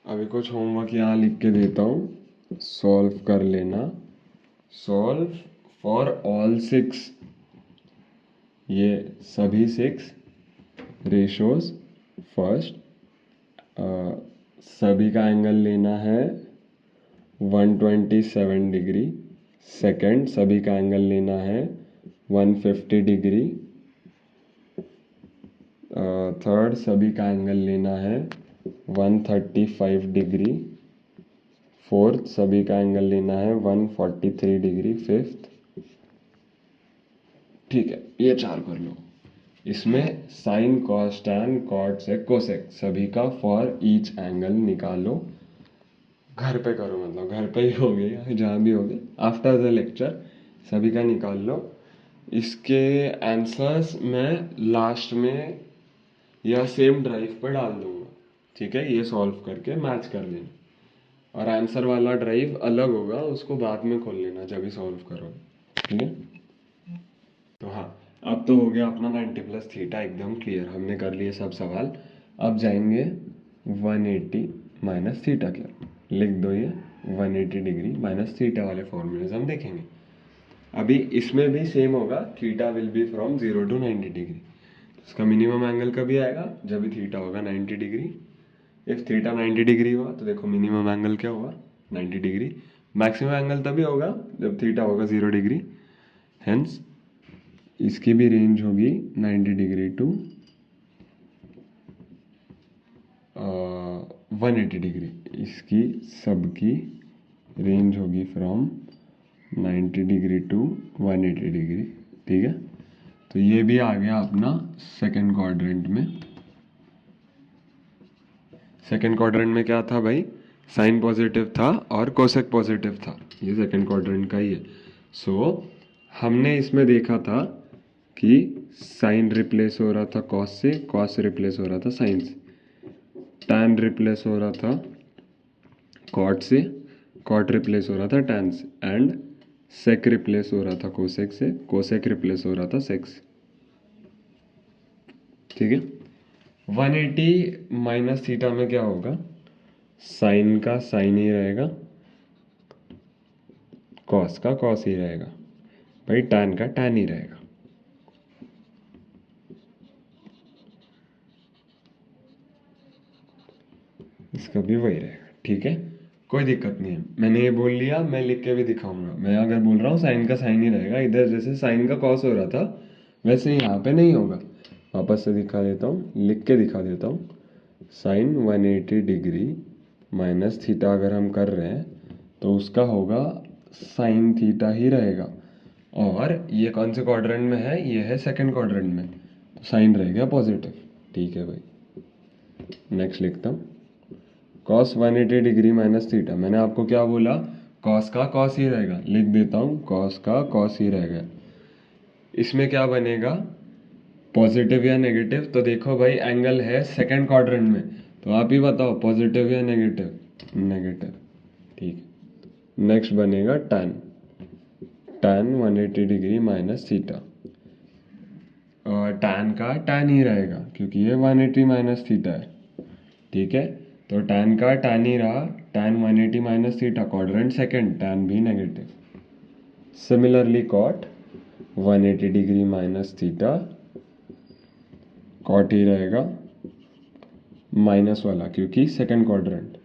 अभी कुछ होमवर्क यहाँ लिख के देता हूँ, सॉल्व कर लेना, सॉल्व फॉर ऑल 6, ये सभी 6 रेशोज फर्स्ट, सभी का एंगल लेना है 127 डिग्री। सेकंड, सभी का एंगल लेना है 150 डिग्री। थर्ड, सभी का एंगल लेना है 135 डिग्री। फोर्थ, सभी का एंगल लेना है 143 डिग्री। फिफ्थ, ठीक है, ये चार कर लो। इसमें sign, cos, tan, cot, sec, cosec सभी का फॉर ईच एंगल निकालो। घर पे करो, मतलब घर पे ही होगे या जहाँ भी होगे, आफ्टर द लेक्चर सभी का निकाल लो। इसके आंसर्स मैं लास्ट में या सेम ड्राइव पर डाल दूंगा, ठीक है। ये सॉल्व करके मैच कर लेना, और आंसर वाला ड्राइव अलग होगा, उसको बाद में खोल लेना जब भी सॉल्व करोगे, ठीक है। तो हाँ, अब तो हो गया अपना 90 प्लस थीटा एकदम क्लियर, हमने कर लिए सब सवाल। अब जाएंगे 180 माइनस थीटा, क्या लिख दो, ये 180 डिग्री माइनस थीटा वाले फॉर्मूलेज हम देखेंगे। अभी इसमें भी सेम होगा, theta will B from 0 to 90 degree. इसका मिनिमम एंगल कभी आएगा, जब भी थीटा होगा 90 डिग्री। इफ थीटा 90 डिग्री हुआ तो देखो मिनिमम एंगल क्या हुआ, 90 डिग्री। मैक्सिमम एंगल तभी होगा जब थीटा होगा 0 डिग्री। हेंस इसकी भी रेंज होगी 90 डिग्री टू 180 डिग्री। इसकी सबकी रेंज होगी फ्रॉम 90 डिग्री टू 180 डिग्री, ठीक है। तो ये भी आ गया अपना सेकेंड क्वाड्रेंट में। सेकेंड क्वाड्रेंट में क्या था भाई, साइन पॉजिटिव था और कोसेक पॉजिटिव था, ये सेकेंड क्वाड्रेंट का ही है। सो हमने इसमें देखा था कि साइन रिप्लेस हो रहा था कॉस से, कॉस रिप्लेस हो रहा था साइन से, टैन रिप्लेस हो रहा था कॉट से, कॉट रिप्लेस हो रहा था टैन से, एंड सेक रिप्लेस हो रहा था कोसेक से, कोसेक रिप्लेस हो रहा था सेक से, ठीक है। 180 माइनस थीटा में क्या होगा, साइन का साइन ही रहेगा, कॉस का कॉस ही रहेगा भाई, टैन का टैन ही रहेगा। इसका भी वही रहेगा, ठीक है, कोई दिक्कत नहीं है। मैंने ये बोल लिया, मैं लिख के भी दिखाऊंगा। मैं अगर बोल रहा हूँ साइन का साइन ही रहेगा, इधर जैसे साइन का कॉस हो रहा था वैसे यहाँ पे नहीं होगा। वापस से दिखा देता हूँ, लिख के दिखा देता हूँ। साइन 180 डिग्री माइनस थीटा अगर हम कर रहे हैं तो उसका होगा साइन थीटा ही रहेगा। और ये कौन से क्वाड्रेंट में है, ये है सेकंड क्वाड्रेंट में, तो साइन रह गया पॉजिटिव, ठीक है भाई। नेक्स्ट लिखता हूँ, कॉस 180 डिग्री माइनस थीटा। मैंने आपको क्या बोला, कॉस का कॉस ही रहेगा, लिख देता हूँ कॉस का कॉस ही रहेगा। इसमें क्या बनेगा, पॉजिटिव या नेगेटिव। तो देखो भाई एंगल है सेकंड क्वाड्रेंट में, तो आप ही बताओ पॉजिटिव या नेगेटिव, नेगेटिव, ठीक है। नेक्स्ट बनेगा tan, tan 180 degree minus theta, और टैन का टैन ही रहेगा क्योंकि ये 180 माइनस थीटा है, ठीक है। तो टैन का टैन ही रहा, tan 180 minus theta, quadrant second, tan भी negative. Similarly cot 180 degree minus theta, cot ही रहेगा, माइनस वाला क्योंकि सेकंड क्वाड्रेंट,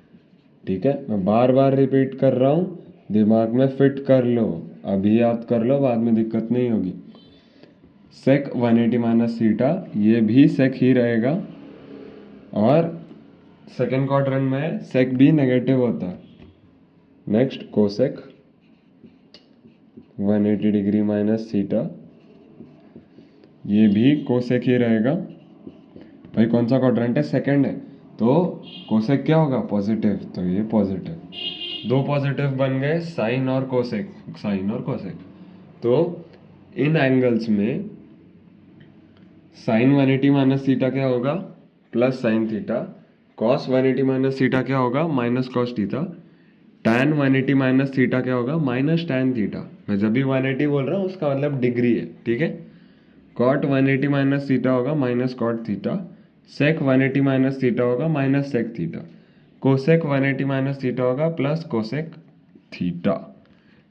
ठीक है। मैं बार बार रिपीट कर रहा हूँ, दिमाग में फिट कर लो, अभी याद कर लो, बाद में दिक्कत नहीं होगी। सेक 180 माइनस थीटा, ये भी सेक ही रहेगा, और सेकेंड क्वाड्रेंट में सेक भी नेगेटिव होता है। Next cosec 180 degree minus theta, ये भी कोसेक ही रहेगा भाई। कौन सा क्वाड्रेंट है, सेकंड है, तो कोसेक क्या होगा, पॉजिटिव, तो ये पॉजिटिव। दो पॉजिटिव बन गए, साइन और कोसेक, साइन और कोसेक। तो इन एंगल्स में साइन 180 माइनस थीटा क्या होगा, plus sine theta, cos 180 minus theta क्या होगा, minus cos theta, tan 180 minus theta क्या होगा, माइनस टैन थीटा। मैं जब भी 180 बोल रहा हूँ उसका मतलब डिग्री है, ठीक है। कॉट 180 माइनस थीटा होगा minus cot theta, sec 180 minus theta होगा minus sec theta, cosec 180 minus theta होगा प्लस कोसेक थीटा,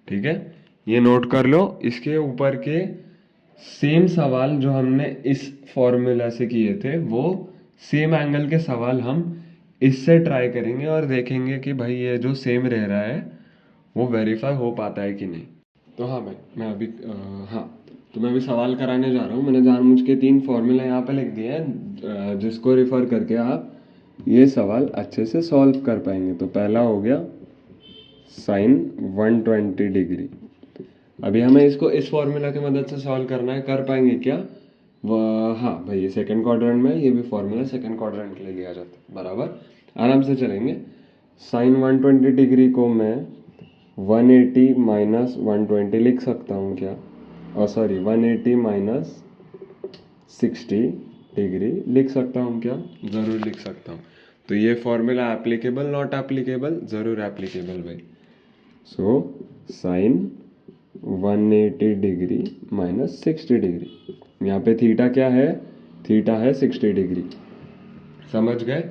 ठीक है। ये नोट कर लो, इसके ऊपर के सेम सवाल जो हमने इस फॉर्मूला से किए थे वो सेम एंगल के सवाल हम इससे ट्राई करेंगे और देखेंगे कि भाई ये जो सेम रह रहा है वो वेरीफाई हो पाता है कि नहीं। तो हाँ भाई मैं अभी हाँ तो मैं अभी सवाल कराने जा रहा हूँ। मैंने जानबूझ के 3 फॉर्मूला यहाँ पे लिख दिए हैं जिसको रिफ़र करके आप ये सवाल अच्छे से सॉल्व कर पाएंगे। तो पहला हो गया साइन 120 डिग्री। अभी हमें इसको इस फॉर्मूला की मदद से सॉल्व करना है, कर पाएंगे क्या? वह हाँ भाई ये सेकंड क्वाड्रेंट में ये भी फॉर्मूला सेकंड क्वाड्रेंट के लिए लिया जाता है, बराबर आराम से चलेंगे। साइन 120 डिग्री को मैं 180 माइनस 120 लिख सकता हूँ क्या? और सॉरी 180 माइनस 60 डिग्री लिख सकता हूँ क्या? ज़रूर लिख सकता हूँ। तो ये फॉर्मूला एप्लीकेबल नॉट एप्लीकेबल? ज़रूर एप्लीकेबल भाई। So sine 180 degree minus 60 degree, यहाँ पे थीटा क्या है? थीटा है 60 डिग्री। समझ गए?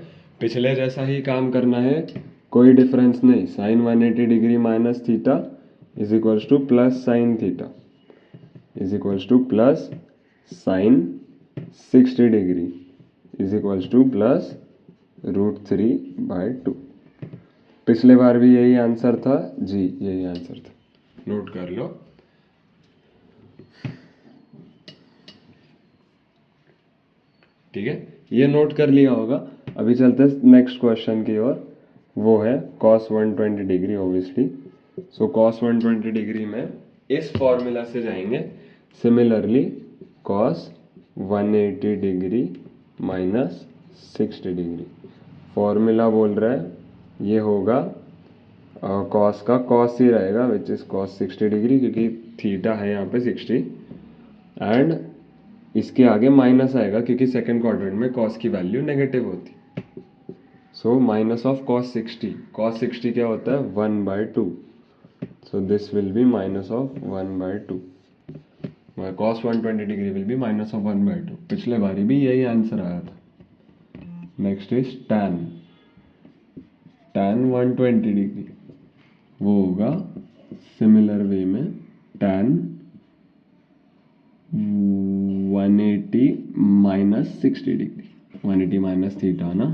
पिछले जैसा ही काम करना है, कोई डिफरेंस नहीं। Sine 180 degree minus theta is equals to plus sine theta is equals to plus sine 60 degree is equals to plus √3/2। पिछले बार भी यही आंसर था जी, यही आंसर था, नोट कर लो। ठीक है, ये नोट कर लिया होगा। अभी चलते हैं नेक्स्ट क्वेश्चन की ओर, वो है cos 120 डिग्री ऑब्वियसली। सो cos 120 डिग्री में इस फॉर्मूला से जाएंगे। Similarly cos 180 degree minus 60 degree, formula बोल रहा है ये होगा कॉस का कॉस ही रहेगा विच इज़ cos 60 डिग्री, क्योंकि थीटा है यहाँ पे 60 एंड इसके आगे माइनस आएगा क्योंकि सेकंड क्वाड्रेंट में कॉस की वैल्यू नेगेटिव होती। सो माइनस ऑफ कॉस 60 क्या होता है? 1/2। So this will be minus of 1/2। Cos 120 degree will B minus of 1/2। पिछले बारी भी यही आंसर आया था। नेक्स्ट इज tan 120 डिग्री, वो होगा सिमिलर वे में tan 180 minus 60 degree, 180 minus theta ना,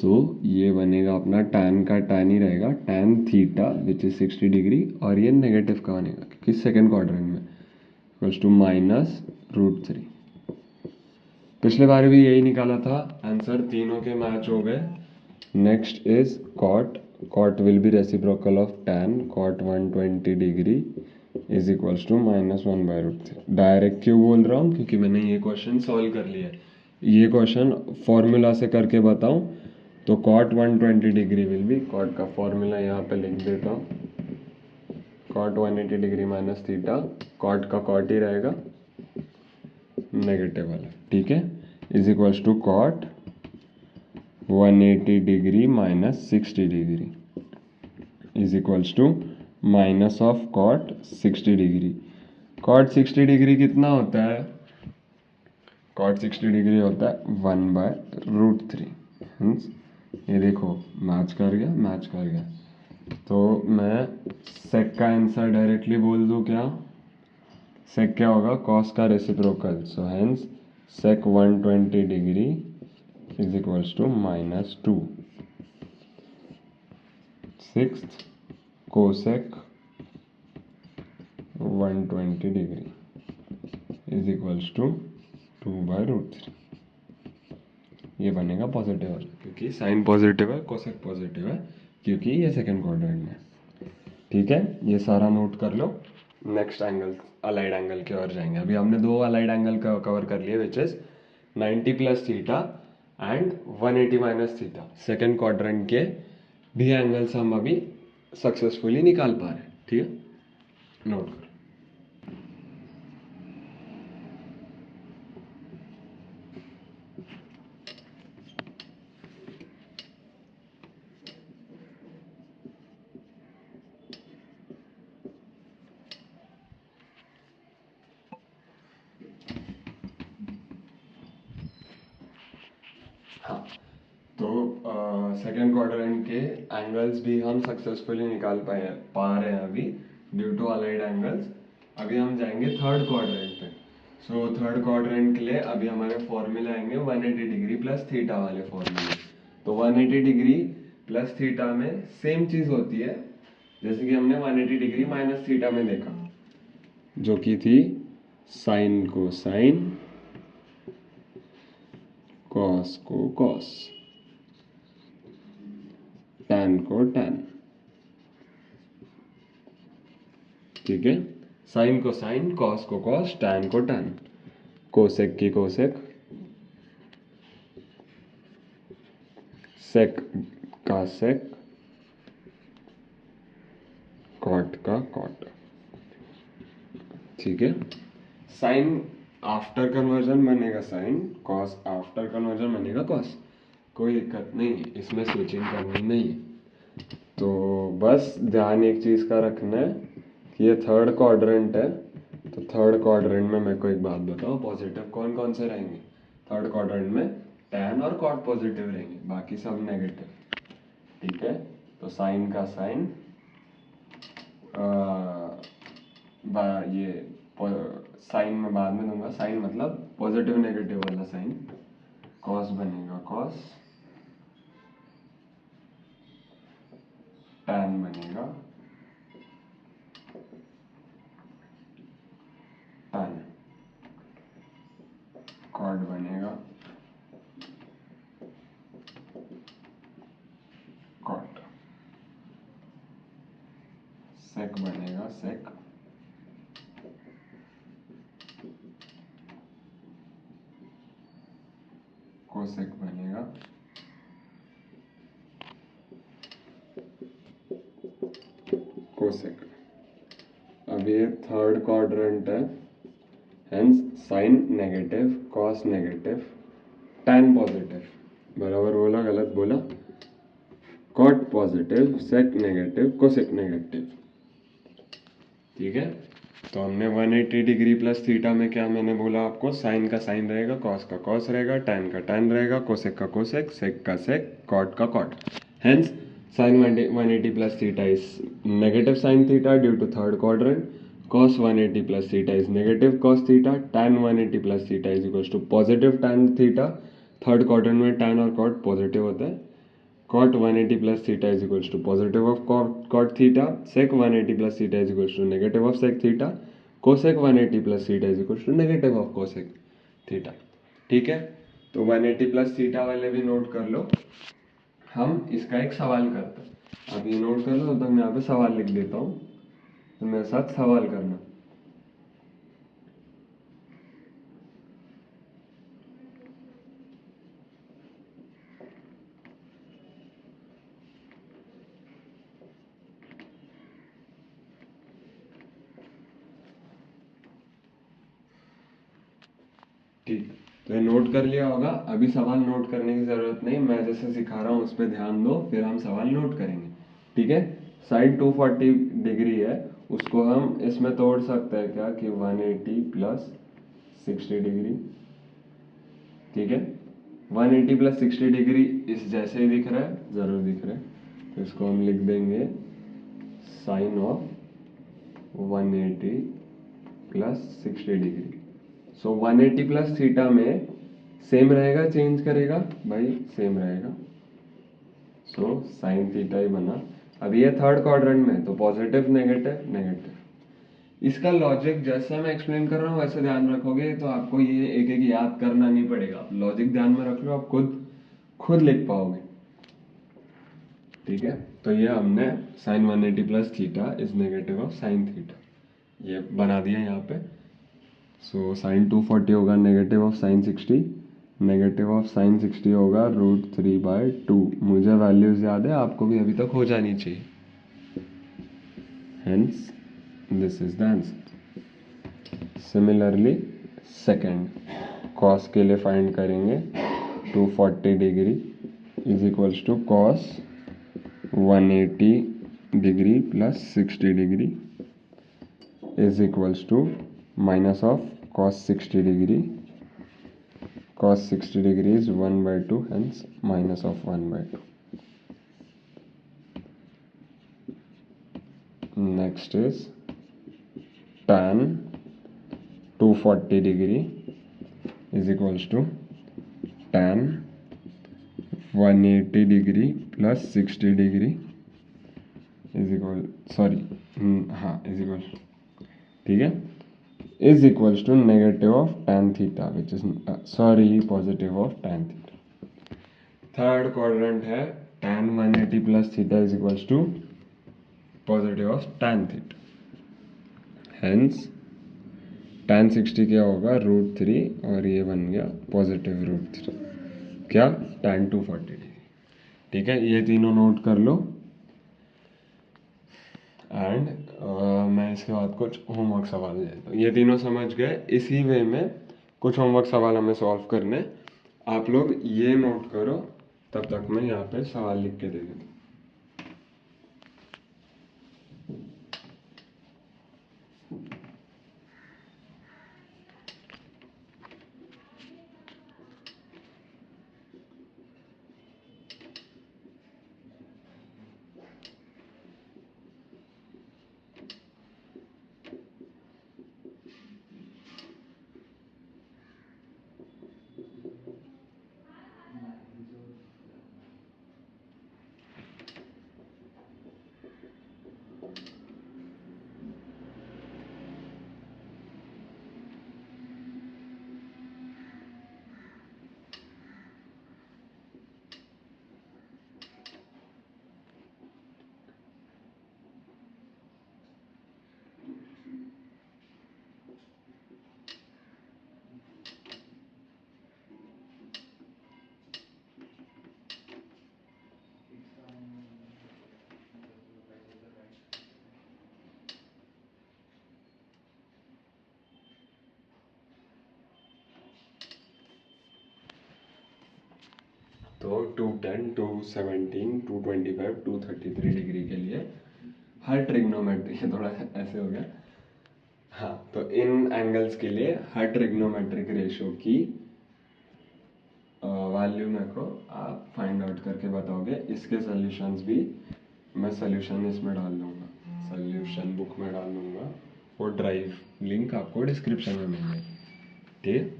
तो ये बनेगा अपना tan का tan ही रहेगा, tan theta which is 60 degree, और ये नेगेटिव का बनेगा क्योंकि सेकंड क्वाड्रेंट में इक्वल्स टू माइनस √3। पिछले बार भी यही निकाला था आंसर, तीनों के मैच हो गए। Next is cot will be reciprocal of tan cot 120 degree is equals to -1/√3। Direct क्यों बोल रहा हूँ? क्योंकि मैंने ये क्वेश्चन सॉल्व कर लिया है। ये क्वेश्चन फॉर्मूला से करके बताऊँ तो cot 120 degree will be, cot का फॉर्मूला यहाँ पे लिख देता हूँ, cot 180 degree minus theta, cot का कॉट ही रहेगा नेगेटिव वाला, ठीक है, is equals to cot 180 degree minus 60 degree is equals to minus of cot 60 degree. cot 60 degree कितना होता है? cot 60 डिग्री होता है 1/√3। मीन्स ये देखो मैच कर गया। तो मैं सेक का आंसर डायरेक्टली बोल दूँ क्या? सेक क्या होगा? कॉस का reciprocal, so hence sec 120 degree is equals to -2। Sixth cosec 120 degree is equals to 2/√3। ये बनेगा पॉजिटिव वाला क्योंकि साइन पॉजिटिव है, कोसेक पॉजिटिव है क्योंकि ये सेकंड क्वाड्रेंट में। ठीक है, ये सारा नोट कर लो। नेक्स्ट एंगल अलाइड एंगल की ओर जाएंगे। अभी हमने 2 अलाइड एंगल का कवर कर लिए which is 90 plus theta and 180 minus theta. Second quadrant के भी एंगल्स हम अभी सक्सेसफुली निकाल पा रहे हैं। ठीक है, नोट करो। हाँ, तो सेकेंड क्वाड्रेंट के एंगल्स भी हम सक्सेसफुली निकाल पा रहे हैं अभी ड्यू टू अलाइड एंगल्स। अभी हम जाएंगे थर्ड क्वाड्रेंट पे। सो थर्ड क्वाड्रेंट के लिए अभी हमारे फॉर्मूला आएंगे 180 डिग्री प्लस थीटा वाले फॉर्मूले। तो 180 डिग्री प्लस थीटा में सेम चीज होती है जैसे कि हमने 180 डिग्री माइनस थीटा में देखा, जो कि थी साइन को साइन, कॉस को कॉस, टैन को टैन। ठीक है, साइन को साइन, कॉस को कॉस, टैन को टैन, कोसेक की कोसेक, सेक का सेक, कॉट का कॉट। ठीक है, साइन आफ्टर कन्वर्जन बनेगा साइन, कॉस आफ्टर कन्वर्जन बनेगा कॉस। कोई दिक्कत नहीं है, इसमें स्विचिंग करनी नहीं है। तो बस ध्यान एक चीज़ का रखना है कि ये थर्ड क्वाड्रेंट है। तो थर्ड क्वाड्रेंट में मेरे को एक बात बताओ, पॉजिटिव कौन कौन से रहेंगे थर्ड क्वाड्रेंट में? टैन और कॉट पॉजिटिव रहेंगे, बाकी सब नेगेटिव। ठीक है, तो साइन का साइन, ये साइन में बाद में दूंगा, साइन मतलब पॉजिटिव नेगेटिव वाला साइन। कॉस बनेगा कॉस, टैन बनेगा टैन, कॉट बनेगा कॉट, सेक बनेगा सेक, कोसेक बनेगा कोसेक। अब ये थर्ड क्वाड्रेंट है, hence sine negative, cos negative, tan positive. बराबर बोला गलत बोला? Cot positive, sec negative, cosec negative. ठीक है, तो हमने 180 डिग्री प्लस थीटा में क्या मैंने बोला आपको, साइन का साइन रहेगा, कॉस का कॉस रहेगा, टैन का टैन रहेगा, कोसेक का कोसेक, सेक का सेक, कॉट का cot. Hence sine 180 plus theta is negative sine theta due to third quadrant, cos 180 plus theta is negative cos theta, tan 180 plus theta is equals to positive tan theta। Third quadrant में tan और cot positive होता है। cot 180 plus theta is equals to positive of cot theta, sec 180 plus theta is equals to negative of sec theta, cosec 180 plus theta is equals to negative of cosec theta। ठीक है, तो 180 plus theta वाले भी note कर लो। हम इसका एक सवाल करते हैं, अब ये नोट कर लो, तो मैं यहाँ पे सवाल लिख देता हूँ, तो मेरे साथ सवाल करना। ठीक, तो ये नोट कर लिया होगा। अभी सवाल नोट करने की जरूरत नहीं, मैं जैसे सिखा रहा हूँ उस पर ध्यान दो, फिर हम सवाल नोट करेंगे। ठीक है, साइन 240 डिग्री है, उसको हम इसमें तोड़ सकते हैं क्या कि 180 प्लस 60 डिग्री। ठीक है, 180 प्लस 60 डिग्री इस जैसे ही दिख रहा है, जरूर दिख रहा है, तो इसको हम लिख देंगे साइन ऑफ 180 प्लस 60 डिग्री। सो 180 प्लस थीटा में सेम रहेगा, चेंज करेगा भाई, सेम रहेगा। सो साइन थीटा ही बना। अब ये थर्ड क्वाड्रेंट में, तो पॉजिटिव नेगेटिव नेगेटिव। इसका लॉजिक जैसे मैं एक्सप्लेन कर रहा हूँ वैसे ध्यान रखोगे तो आपको ये एक एक याद करना नहीं पड़ेगा, आप लॉजिक ध्यान में रख लो, आप खुद लिख पाओगे। ठीक है, तो ये हमने sine 180 plus theta is negative of sine theta ये बना दिया यहाँ पे। सो साइन 240 होगा negative of sine 60, negative of sine 60 होगा √3/2। मुझे वैल्यूज याद है, आपको भी अभी तक हो जानी चाहिए। Hence this is the answer. Similarly second cos के लिए फाइंड करेंगे 240 degree is equals to cos 180 degree plus 60 degree is equals to minus of cos 60 degree. Cos 60 degree is 1/2, hence minus of 1/2. Next is tan 240 degree is equals to tan 180 degree plus 60 degree is equal हाँ is equal, ठीक है, is equals to negative of tan theta which is positive of tan theta. Third quadrant है tan 180 plus theta is equals to positive of tan theta, hence tan 60 क्या होगा √3 और ये बन गया पॉजिटिव √3 क्या tan 240 डिग्री। ठीक है, ये तीनों नोट कर लो एंड मैं इसके बाद कुछ होमवर्क सवाल देता हूँ। ये तीनों समझ गए, इसी वे में कुछ होमवर्क सवाल हमें सॉल्व करने, आप लोग ये नोट करो, तब तक मैं यहाँ पे सवाल लिख के दे देता हूँ। तो 210, 217, 225, 233 डिग्री के लिए हर ट्रिग्नोमेट्री, थोड़ा ऐसे हो गया, हाँ, तो इन एंगल्स के लिए हर ट्रिग्नोमेट्रिक रेशियो की वैल्यू मेरे को आप फाइंड आउट करके बताओगे। इसके सॉल्यूशंस भी मैं सॉल्यूशन इसमें डाल दूंगा, सॉल्यूशन बुक में डाल दूंगा, वो ड्राइव लिंक आपको डिस्क्रिप्शन में मिल जाएगी। ठीक,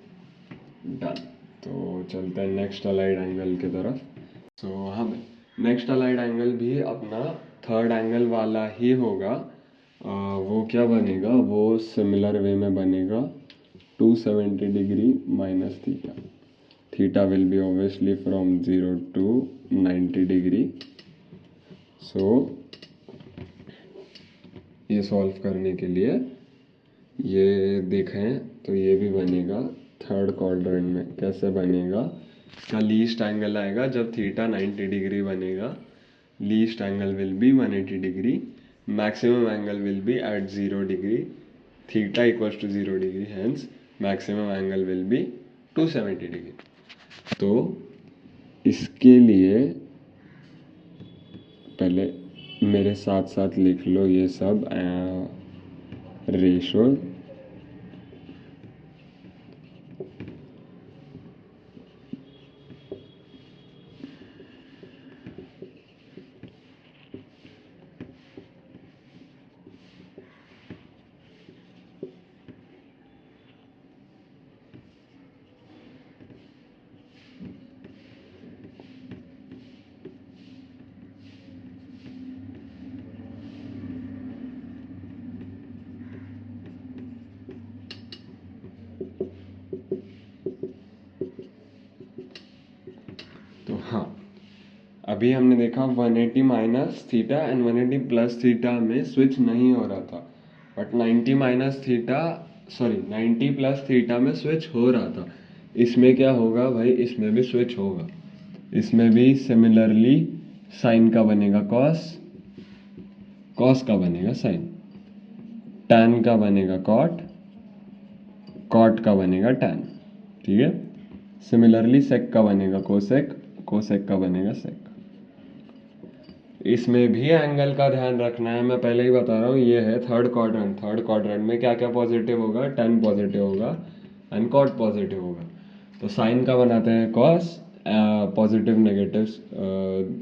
डन। तो चलते हैं नेक्स्ट अलाइड एंगल की तरफ। सो हाँ, नेक्स्ट अलाइड एंगल भी अपना थर्ड एंगल वाला ही होगा। वो क्या बनेगा, वो सिमिलर वे में बनेगा 270 degree minus theta, theta will be obviously from 0 to 90 degree. So ये सॉल्व करने के लिए ये देखें तो ये भी बनेगा थर्ड क्वाड्रेंट में। कैसे बनेगा, इसका लीस्ट एंगल आएगा जब थीटा 90 डिग्री बनेगा, least angle will be 180 degree, maximum angle will be at 0 degree, theta equals to 0 degree, hence maximum angle will be 270 degree. तो इसके लिए पहले मेरे साथ साथ लिख लो ये सब रेशो। तो हाँ, अभी हमने देखा 180 minus theta and 180 plus theta में स्विच नहीं हो रहा था, but 90 minus theta 90 plus theta में स्विच हो रहा था। इसमें क्या होगा भाई, इसमें भी स्विच होगा, इसमें भी सिमिलरली साइन का बनेगा कॉस, कॉस का बनेगा साइन, टैन का बनेगा कॉट, कॉट का बनेगा टैन। ठीक है, सिमिलरली सेक का बनेगा कोसेक, कोसेक का बनेगा सेक। इसमें भी एंगल का ध्यान रखना है, मैं पहले ही बता रहा हूँ, ये है थर्ड क्वाड्रेंट। थर्ड क्वाड्रेंट में क्या क्या पॉजिटिव होगा, टैन पॉजिटिव होगा एंड कॉट पॉजिटिव होगा। तो साइन का बनाते हैं कॉस, पॉजिटिव नेगेटिव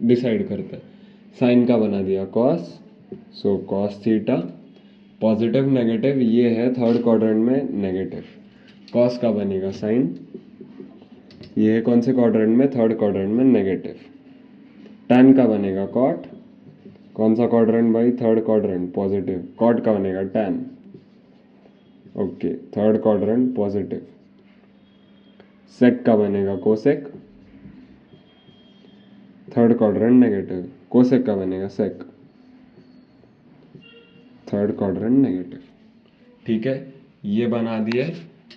डिसाइड करते हैं। साइन का बना दिया cos, so cos theta positive negative ये है थर्ड क्वाड्रेंट में नेगेटिव, कॉस का बनेगा साइन, ये है कौन से क्वाड्रेंट में, थर्ड क्वाड्रेंट में नेगेटिव, tan का बनेगा कॉट, कौन सा क्वाड्रेंट भाई, थर्ड क्वाड्रेंट पॉजिटिव, कॉट का बनेगा tan, okay third quadrant positive, sec का बनेगा cosec, third quadrant negative, cosec का बनेगा सेक, थर्ड क्वाड्रेंट नेगेटिव। ठीक है, ये बना दिए।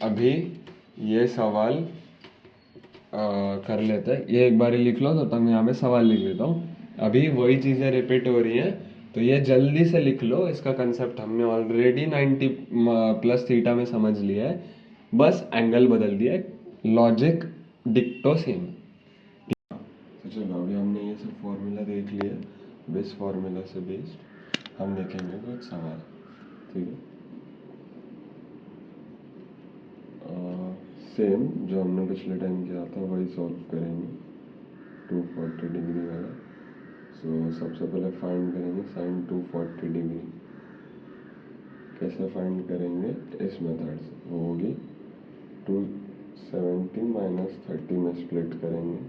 अभी ये सवाल कर लेते हैं, ये एक बार लिख लो तो तब यहाँ पे सवाल लिख लेता हूँ। अभी वही चीज़ें रिपीट हो रही हैं तो ये जल्दी से लिख लो, इसका कंसेप्ट हमने ऑलरेडी 90 प्लस थीटा में समझ लिया है, बस एंगल बदल दिया है, लॉजिक डिक्टो सेम। तो चलो अभी हमने ये सब फॉर्मूला देख लिया, बेस फॉर्मूला से बेस्ड हम देखेंगे कुछ सवाल। ठीक है, सेम जो हमने पिछले टाइम किया था वही सॉल्व करेंगे, 240 डिग्री वाला। सो सबसे पहले फाइंड करेंगे साइन 240 डिग्री। कैसे फाइंड करेंगे, इस मेथड से, वो होगी 270 माइनस 30 में स्प्लिट करेंगे।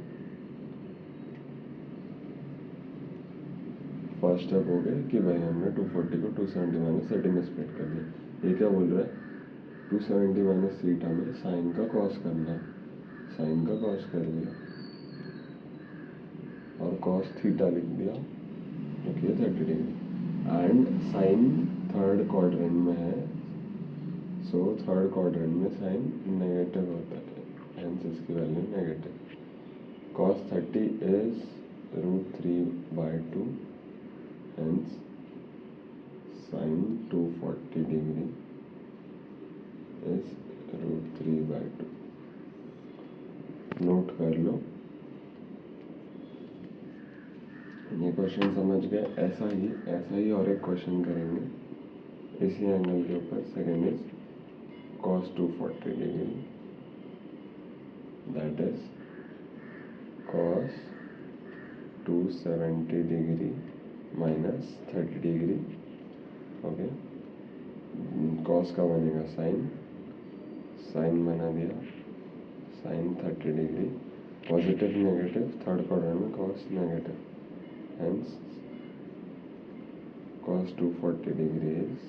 फर्स्ट स्टेप हो गया कि भाई हमने 240 को 270 माइनस 30 में स्प्लिट कर दिया। ये क्या बोल रहा है, 270 माइनस थीटा में साइन का कॉस करना है, साइन का कॉस कर दिया और कॉस थीटा लिख दिया, okay 30 degree. And sine third quadrant में है, सो थर्ड क्वाड्रेंट में साइन नेगेटिव होता है, हेंस इसकी value negative. Cos 30 is √3/2, hence sine 240 degree is √3/2। Note कर लो, ये क्वेश्चन समझ गए। ऐसा ही और एक क्वेश्चन करेंगे इसी एंगल के ऊपर। Second is cos 240 degree, that is cos 270 degree minus 30 degree, okay. cos का बनेगा साइन, साइन बना दिया, sine 30 degree, positive negative, third quadrant में cos negative, hence cos 240 degree is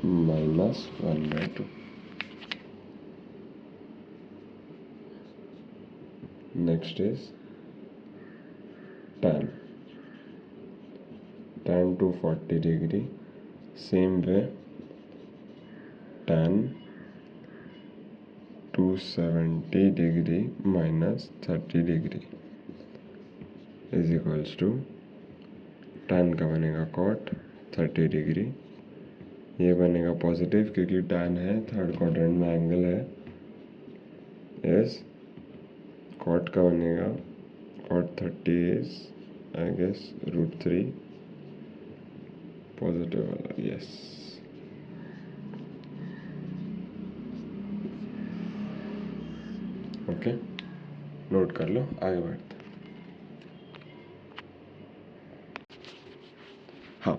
-1/2. Next is tan 240 degree, same way tan 270 degree minus 30 degree is equals to, tan का बनेगा cot 30 degree, ये बनेगा positive क्योंकि tan है, third quadrant में angle है, is cot का बनेगा cot 30 is I guess √3, positive वाला, यस। ओके, नोट कर लो, आगे बढ़ते। हाँ,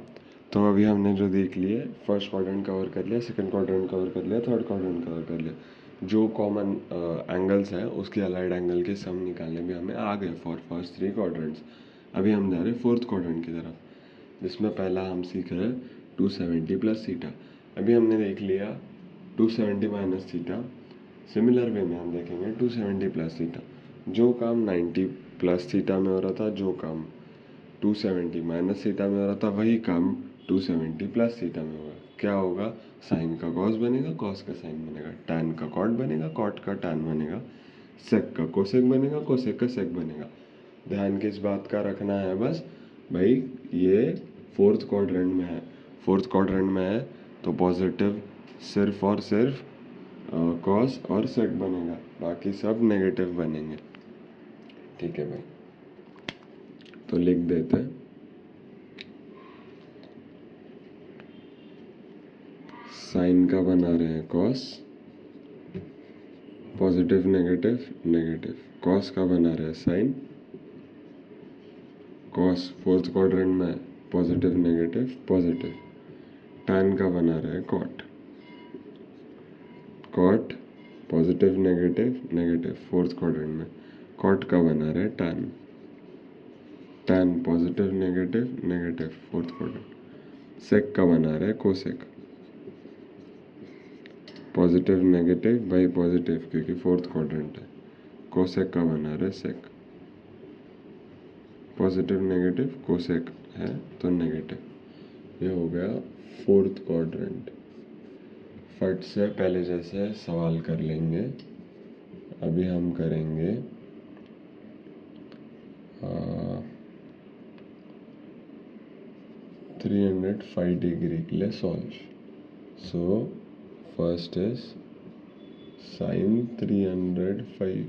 तो अभी हमने जो देख लिया, फर्स्ट क्वाड्रेंट कवर कर लिया, सेकंड क्वाड्रेंट कवर कर लिया, थर्ड क्वाड्रेंट कवर कर लिया, जो कॉमन एंगल्स हैं उसके अलाइड एंगल के सम निकालने में हमें आ गए फॉर फर्स्ट 3 क्वाड्रेंट्स। अभी हम जा रहे हैं फोर्थ क्वाड्रेंट की तरफ, जिसमें पहला हम सीख रहे हैं 270 प्लस थीटा। अभी हमने देख लिया 270 माइनस थीटा, सिमिलर वे में हम देखेंगे 270 प्लस थीटा। जो काम 90 प्लस थीटा में हो रहा था, जो काम 270 माइनस थीटा में हो रहा था, वही काम 270 प्लस थीटा में होगा। क्या होगा, साइन का कॉस बनेगा, कॉस का साइन बनेगा, टैन का कॉट बनेगा, कॉट का टैन बनेगा, सेक का कोसेक बनेगा, कोसेक का सेक बनेगा। ध्यान किस बात का रखना है, बस भाई ये फोर्थ क्वाड्रेंट में है, फोर्थ क्वाड्रेंट में है तो पॉजिटिव सिर्फ और सिर्फ कॉस और सेक बनेगा, बाकी सब नेगेटिव बनेंगे। ठीक है भाई, तो लिख देते हैं साइन का बना रहे हैं cos, positive negative negative, cos का बना रहे हैं साइन, कॉस फोर्थ क्वाड्रेंट में पॉजिटिव नेगेटिव पॉजिटिव, tan का बना रहा है cot, cot positive negative negative fourth quadrant में, कॉट का बना रहा है tan, tan positive negative negative fourth quadrant, sec का बना रहा है cosec, positive negative by positive क्योंकि फोर्थ क्वाड्रेंट है, कोसेक का बना रहा है सेक, पॉजिटिव नेगेटिव कोसेक है तो नेगेटिव, ये हो गया फोर्थ क्वाड्रेंट। फट से पहले जैसे सवाल कर लेंगे, अभी हम करेंगे 305 डिग्री के लिए solve. So first is sine 305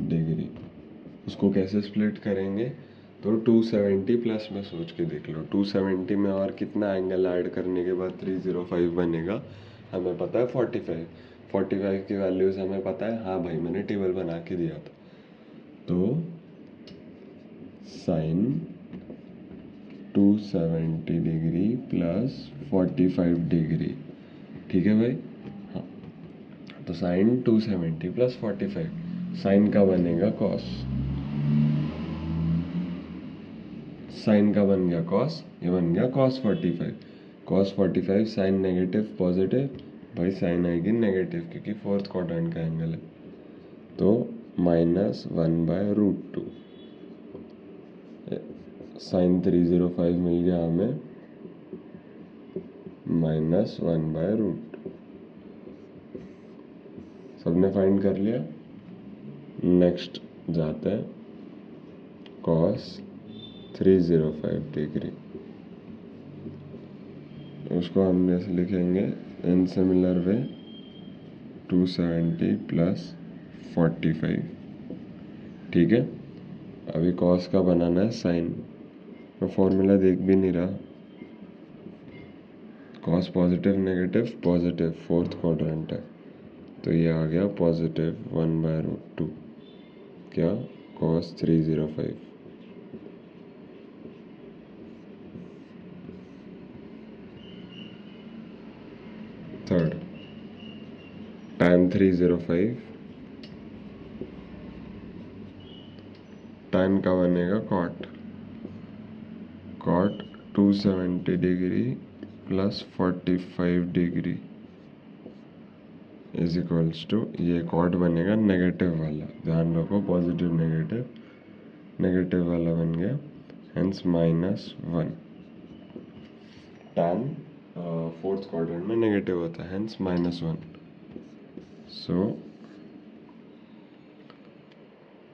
degree, उसको कैसे स्प्लिट करेंगे तो 270 प्लस में सोच के देख लो, 270 में और कितना एंगल ऐड करने के बाद 305 बनेगा, हमें पता है 45, 45 की वैल्यूज हमें पता है, हाँ भाई मैंने टेबल बना के दिया था। तो साइन 270 डिग्री प्लस 45 डिग्री, ठीक है भाई। हाँ तो साइन 270 प्लस 45, साइन का बनेगा कॉस, साइन का बन गया कॉस, ये बन गया cos 45, cos 45 sine negative positive, भाई साइन आएगी नेगेटिव क्योंकि फोर्थ क्वाड्रेंट का एंगल है, तो -1/√2, साइन 305 मिल गया हमें -1/√2। सबने फाइंड कर लिया। नेक्स्ट जाते हैं कॉस 305 डिग्री, उसको हम जैसे लिखेंगे इन सिमिलर वे 270 प्लस 45, ठीक है। अभी कॉस का बनाना है साइन, मैं फॉर्मूला देख भी नहीं रहा, cos positive negative positive fourth quadrant है, तो ये आ गया पॉजिटिव 1/√2, क्या कॉस 305। थर्ड tan 305, tan का बनेगा cot, cot 270 degree plus 45 degree is equals to, ये कॉट बनेगा नेगेटिव वाला, ध्यान रखो पॉजिटिव नेगेटिव, नेगेटिव वाला बन गया, हेंस -1, tan फोर्थ क्वाड्रेंट में नेगेटिव होता है, हेंस -1। सो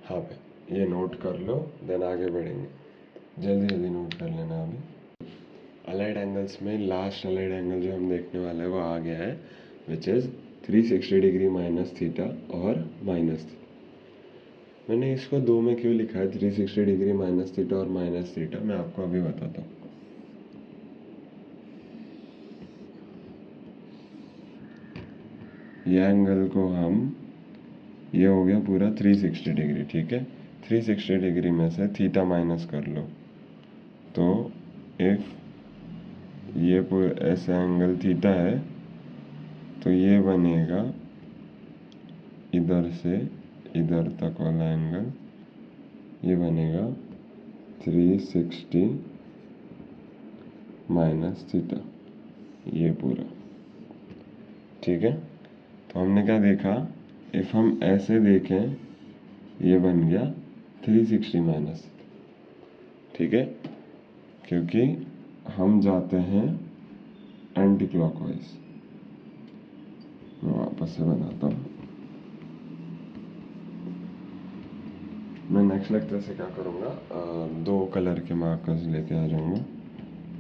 हाँ भाई ये नोट कर लो, देन आगे बढ़ेंगे, जल्दी जल्दी नोट कर लेना। अभी अलाइड एंगल्स में लास्ट अलाइड एंगल जो हम देखने वाले हैं वो आ गया है, which is 360 degree minus theta और माइनस थीटा। मैंने इसको दो में क्यों लिखा है 360 डिग्री माइनस थीटा और माइनस थीटा, मैं आपको अभी बताता हूँ। ये एंगल को हम, ये हो गया पूरा 360 डिग्री, ठीक है। 360 डिग्री में से थीटा माइनस कर लो, तो इफ ये पूरा ऐसा एंगल थीटा है तो ये बनेगा इधर से इधर तक वाला एंगल, ये बनेगा 360 माइनस थीटा, ये पूरा, ठीक है। तो हमने क्या देखा, इफ हम ऐसे देखें ये बन गया 360 माइनस, ठीक है, क्योंकि हम जाते हैं एंटी क्लॉकवाइज। मैं वापस से बनाता हूँ, मैं नेक्स्ट लेक्चर से क्या करूँगा, दो कलर के मार्कर्स लेके आ जाऊँगा,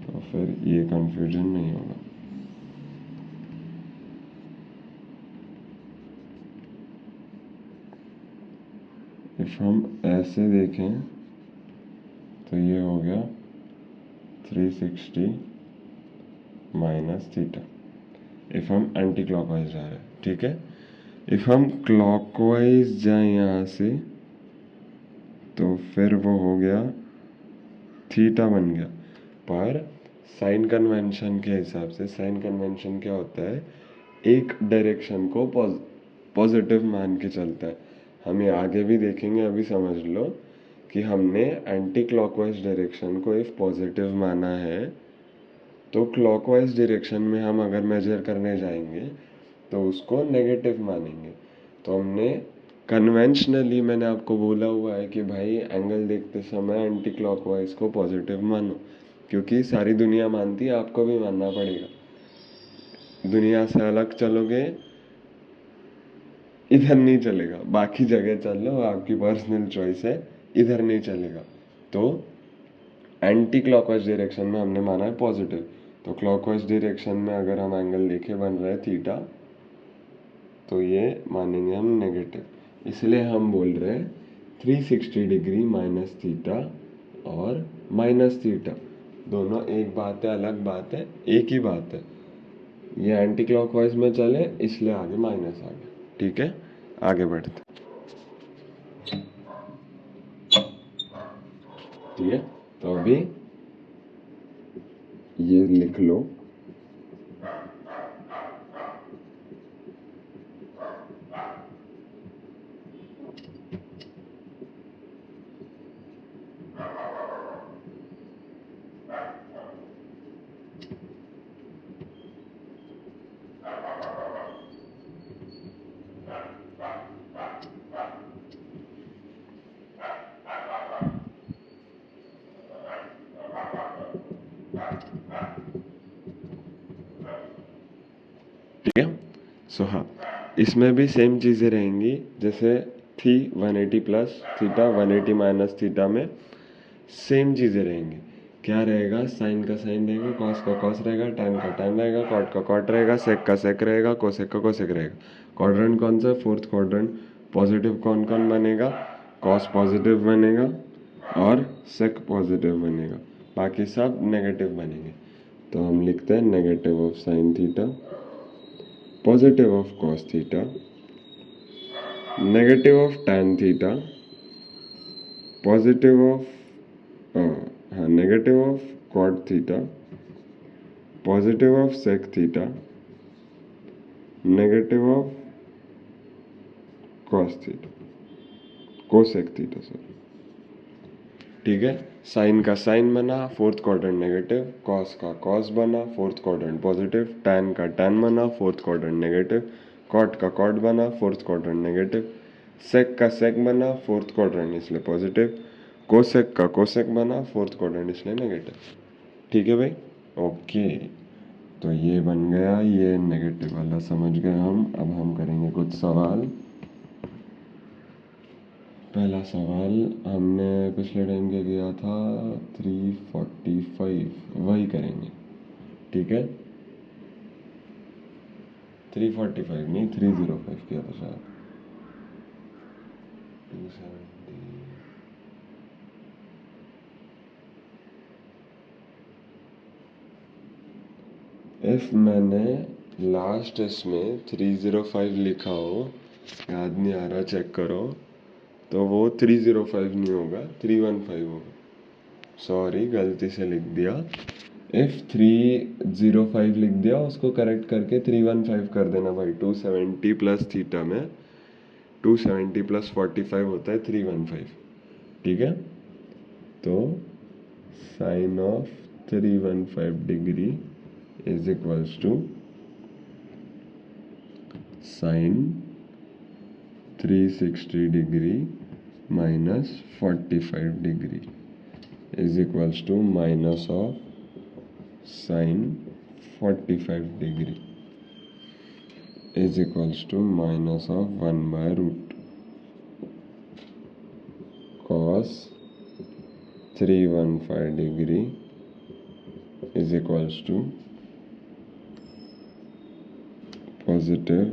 तो फिर ये कंफ्यूजन नहीं होगा। इफ हम ऐसे देखें तो ये हो गया 360 माइनस थीटा, इफ हम एंटी क्लॉकवाइज जा रहे हैं, ठीक है। इफ हम क्लॉकवाइज जाए यहाँ से तो फिर वो हो गया थीटा बन गया। पर साइन कन्वेंशन के हिसाब से साइन कन्वेंशन क्या होता है, एक डायरेक्शन को पॉजिटिव मान के चलता है। हम ये आगे भी देखेंगे, अभी समझ लो कि हमने एंटी क्लॉकवाइज डायरेक्शन को इफ पॉजिटिव माना है तो क्लॉकवाइज डायरेक्शन में हम अगर मेजर करने जाएंगे तो उसको नेगेटिव मानेंगे। तो हमने कन्वेंशनली मैंने आपको बोला हुआ है कि भाई एंगल देखते समय एंटी क्लॉकवाइज को पॉजिटिव मानो, क्योंकि सारी दुनिया मानती है, आपको भी मानना पड़ेगा। दुनिया से अलग चलोगे इधर नहीं चलेगा, बाकी जगह चल लो, आपकी पर्सनल चॉइस है, इधर नहीं चलेगा। तो एंटी क्लॉकवाइज डायरेक्शन में हमने माना है पॉजिटिव, तो क्लॉकवाइज डायरेक्शन में अगर हम एंगल देखे बन रहा है थीटा, तो ये मानेंगे हम नेगेटिव। इसलिए हम बोल रहे हैं 360 डिग्री माइनस थीटा और माइनस थीटा दोनों एक बात है, अलग बात है, एक ही बात है। ये एंटी क्लॉकवाइज में चले इसलिए आगे माइनस आ गया। ठीक है, आगे बढ़ते। ठीक है, तो अभी ये लिख लो, ठीक है। सो हाँ, इसमें भी सेम चीज़ें रहेंगी, जैसे थी 180 प्लस थीटा 180 माइनस थीटा में सेम चीज़ें रहेंगी। क्या रहेगा, साइन का साइन रहेगा, कॉस का कॉस रहेगा, टैन का टैन रहेगा, कॉट का कॉट रहेगा, सेक का सेक रहेगा, कोसेक का कोसेक रहेगा। क्वाड्रेंट कौन सा, फोर्थ क्वाड्रेंट। पॉजिटिव कौन कौन बनेगा, कॉस पॉजिटिव बनेगा और सेक पॉजिटिव बनेगा, बाकी सब नेगेटिव बनेंगे। तो हम लिखते हैं negative of sine theta, positive of cos theta, negative of tan theta, positive of हाँ negative of cot theta, positive of sec theta, negative of cos theta, cosec theta sorry. ठीक है, साइन का sine बना fourth quadrant negative, cos का cos बना fourth quadrant positive, tan का tan बना fourth quadrant negative, cot का cot बना फोर्थ क्वाड्रेंट नेगेटिव, सेक का सेक बना फोर्थ क्वाड्रेंट इसलिए पॉजिटिव, कोसेक का कोसेक बना फोर्थ क्वाड्रेंट इसलिए नेगेटिव। ठीक है भाई, ओके। तो ये बन गया, ये नेगेटिव वाला समझ गए हम। अब हम करेंगे कुछ सवाल। पहला सवाल हमने पिछले टाइम क्या किया था, 345, वही करेंगे। ठीक है, 345 नहीं 305 किया था शायद। 270। इफ मैंने लास्ट इसमें 305 लिखा हो, याद नहीं आ रहा, चेक करो, तो वो 305 नहीं होगा, 315 होगा। सॉरी, गलती से लिख दिया। इफ 305 लिख दिया, उसको करेक्ट करके 315 कर देना भाई। 270 प्लस थीटा में 270 प्लस 45 होता है 315। ठीक है, तो sine of 315 degree is equals to sine 360 degree minus 45 degree is equals to minus of sine 45 degree is equals to minus of 1/रूट cos 315 degree is equals to positive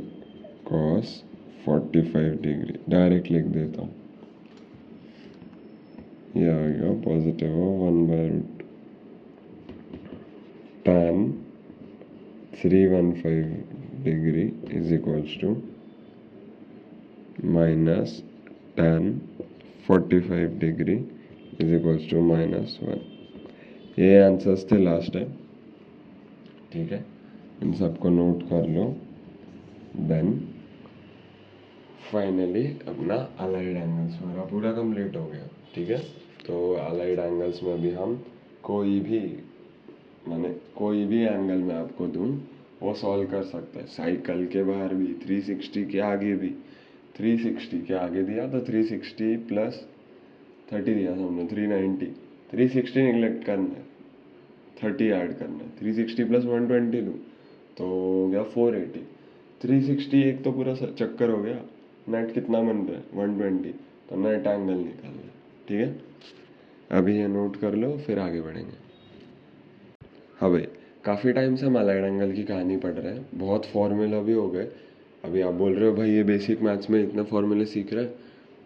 cos 45 degree. Direct लिख देता हूँ, ये आ गया positive हो 1/रूट tan 315 degree is equals to minus tan 45 degree is equals to -1। ये आंसर्स थे लास्ट टाइम, ठीक है, इन सबको नोट कर लो। देन फाइनली अपना अलाइड एंगल्स हमारा पूरा कंप्लीट हो गया, ठीक है। तो अलाइड एंगल्स में अभी हम कोई भी एंगल मैं आपको दूं वो सॉल्व कर सकते हैं। साइकिल के बाहर भी, 360 के आगे भी, 360 के आगे दिया तो 360 प्लस 30 दिया हमने, 390। 360 निगलेक्ट करना है, 30 ऐड करना है, 360 प्लस 120 दूँ तो हो गया 480। 360 एक तो पूरा चक्कर हो गया, नेट कितना बन रहा है 120, तो नेट एंगल निकालना है, ठीक है। अभी ये नोट कर लो, फिर आगे बढ़ेंगे। हाँ भाई, काफ़ी टाइम से हम अलाइड एंगल की कहानी पढ़ रहे हैं, बहुत फॉर्मूला भी हो गए। अभी आप बोल रहे हो भाई ये बेसिक मैथ्स में इतने फॉर्मूले सीख रहे हैं,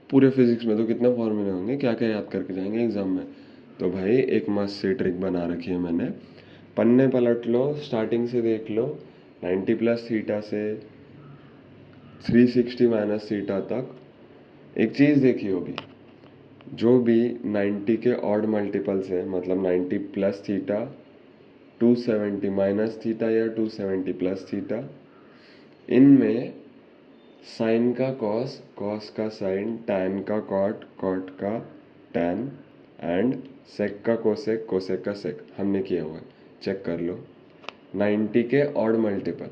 पूरे फिजिक्स में तो कितने फॉर्मूले होंगे, क्या क्या याद करके जाएंगे एग्जाम में। तो भाई एक मस्त सी ट्रिक बना रखी है मैंने, पन्ने पलट लो, स्टार्टिंग से देख लो, 90 प्लस थीटा से 360 माइनस थीटा तक। एक चीज़ देखी होगी, जो भी 90 के ऑड मल्टीपल्स है, मतलब 90 प्लस थीटा, 270 माइनस थीटा या 270 प्लस थीटा, इनमें साइन का कॉस, कॉस का साइन, टैन का कॉट, कॉट का टैन, एंड सेक का कोसेक, कोसेक का सेक हमने किया हुआ है, चेक कर लो। 90 के ऑड मल्टीपल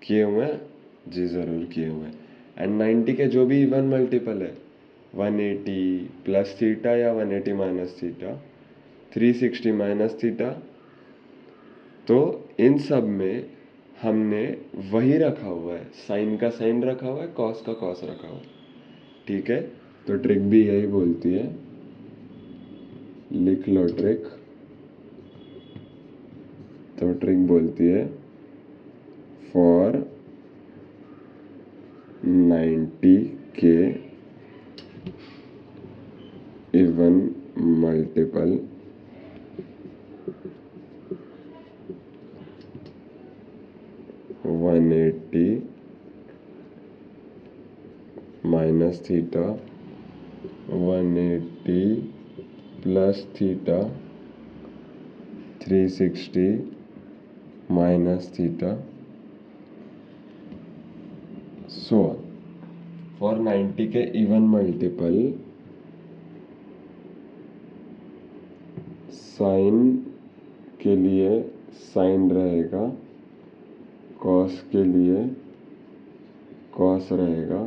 किए हुए हैं जी, ज़रूर किए हुए हैं। एंड 90 के जो भी इवन मल्टीपल है, 180 प्लस थीटा या 180 माइनस थीटा, 360 माइनस थीटा, तो इन सब में हमने वही रखा हुआ है, साइन का साइन रखा हुआ है, कॉस का कॉस रखा हुआ है, ठीक है। तो ट्रिक भी यही बोलती है, लिख लो ट्रिक। तो ट्रिक बोलती है फॉर 90 के even multiple one eighty minus theta, 180 plus theta, 360 minus theta, so for 90 के इवन मल्टीपल साइन के लिए साइन रहेगा, कॉस के लिए कॉस रहेगा,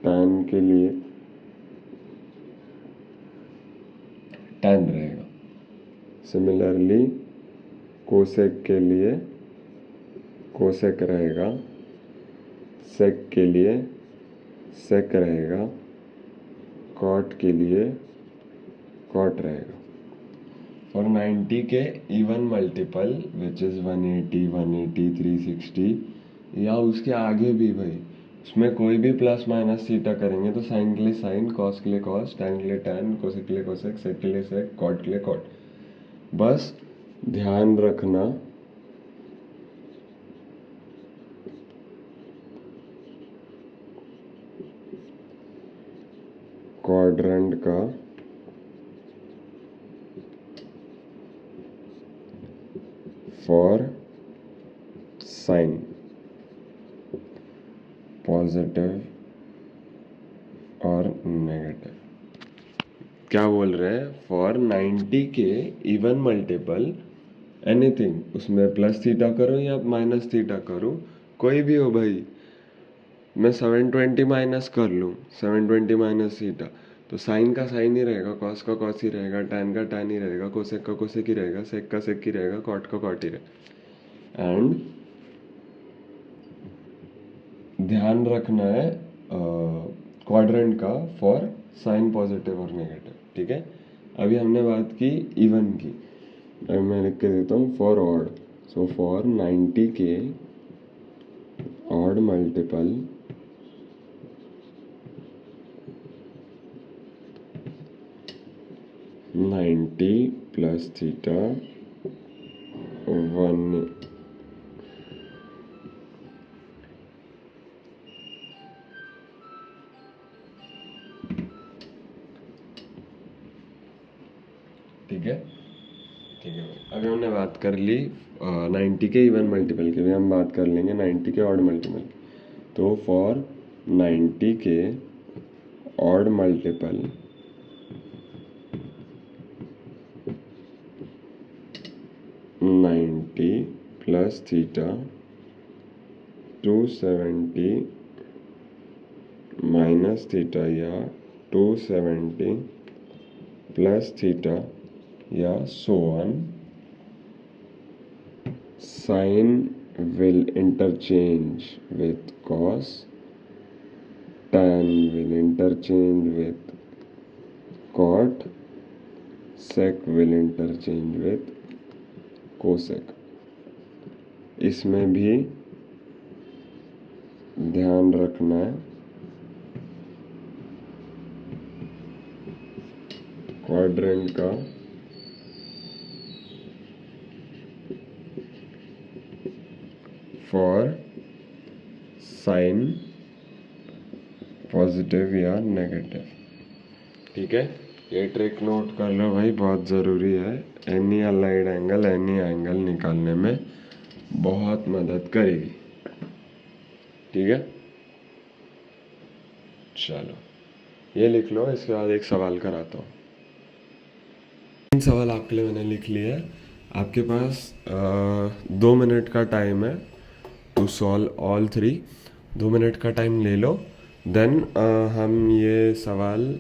टैन के लिए टैन रहेगा। सिमिलरली कोसेक के लिए कोसेक रहेगा, सेक के लिए सेक रहेगा, कॉट के लिए कॉट रहेगा। फॉर 90 के इवन मल्टीपल विच इज़ 180, 180, 360 या उसके आगे भी भाई, उसमें कोई भी प्लस माइनस थीटा करेंगे तो साइन के लिए साइन, कॉस के लिए कॉस, टैन के लिए टैन, कोसेक के लिए कोसेक, सेक के लिए सेक, कॉट के लिए कॉट। बस ध्यान रखना क्वाड्रेंट का फॉर साइन पॉजिटिव और नेगेटिव। क्या बोल रहे हैं, फॉर 90 के इवन मल्टीपल एनीथिंग, उसमें प्लस थीटा करो या माइनस थीटा करो, कोई भी हो भाई, मैं 720 माइनस कर लूँ, 720 माइनस थीटा, तो साइन का साइन ही रहेगा, कॉस का कॉस ही रहेगा, टैन का टैन ही रहेगा, कोसेक का कोसेक ही रहेगा, सेक का सेक ही रहेगा, कॉट का कॉट ही रहेगा। एंड ध्यान रखना है क्वाड्रेंट का फॉर साइन पॉजिटिव और नेगेटिव, ठीक है। अभी हमने बात की इवन की, अब मैं लिख के देता हूँ फॉर ऑड। सो फॉर 90 के odd multiple ninety plus theta 1 ठीक है, ठीक है भाई। अभी हमने बात कर ली 90 के इवन मल्टीपल की, हम बात कर लेंगे 90 के ऑड मल्टीपल। तो फॉर 90 के odd multiple 90 plus theta 270 minus theta या 270 प्लस थीटा या so on, sin will interchange with cos, tan will interchange with cot, sec will interchange with cosec। इसमें भी ध्यान रखना है क्वाड्रेंट का फॉर साइन पॉजिटिव या नेगेटिव। ठीक है, ये ट्रिक नोट कर लो भाई, बहुत ज़रूरी है। Any allied angle, any angle निकालने में बहुत मदद करेगी। ठीक है, चलो ये लिख लो, इसके बाद एक सवाल कराता हूँ। 3 सवाल आपके लिए मैंने लिख लिए है। आपके पास 2 मिनट का टाइम है टू सॉल्व ऑल 3। 2 मिनट का टाइम ले लो, देन हम ये सवाल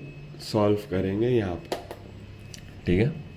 सॉल्व करेंगे यहाँ पर। ठीक है,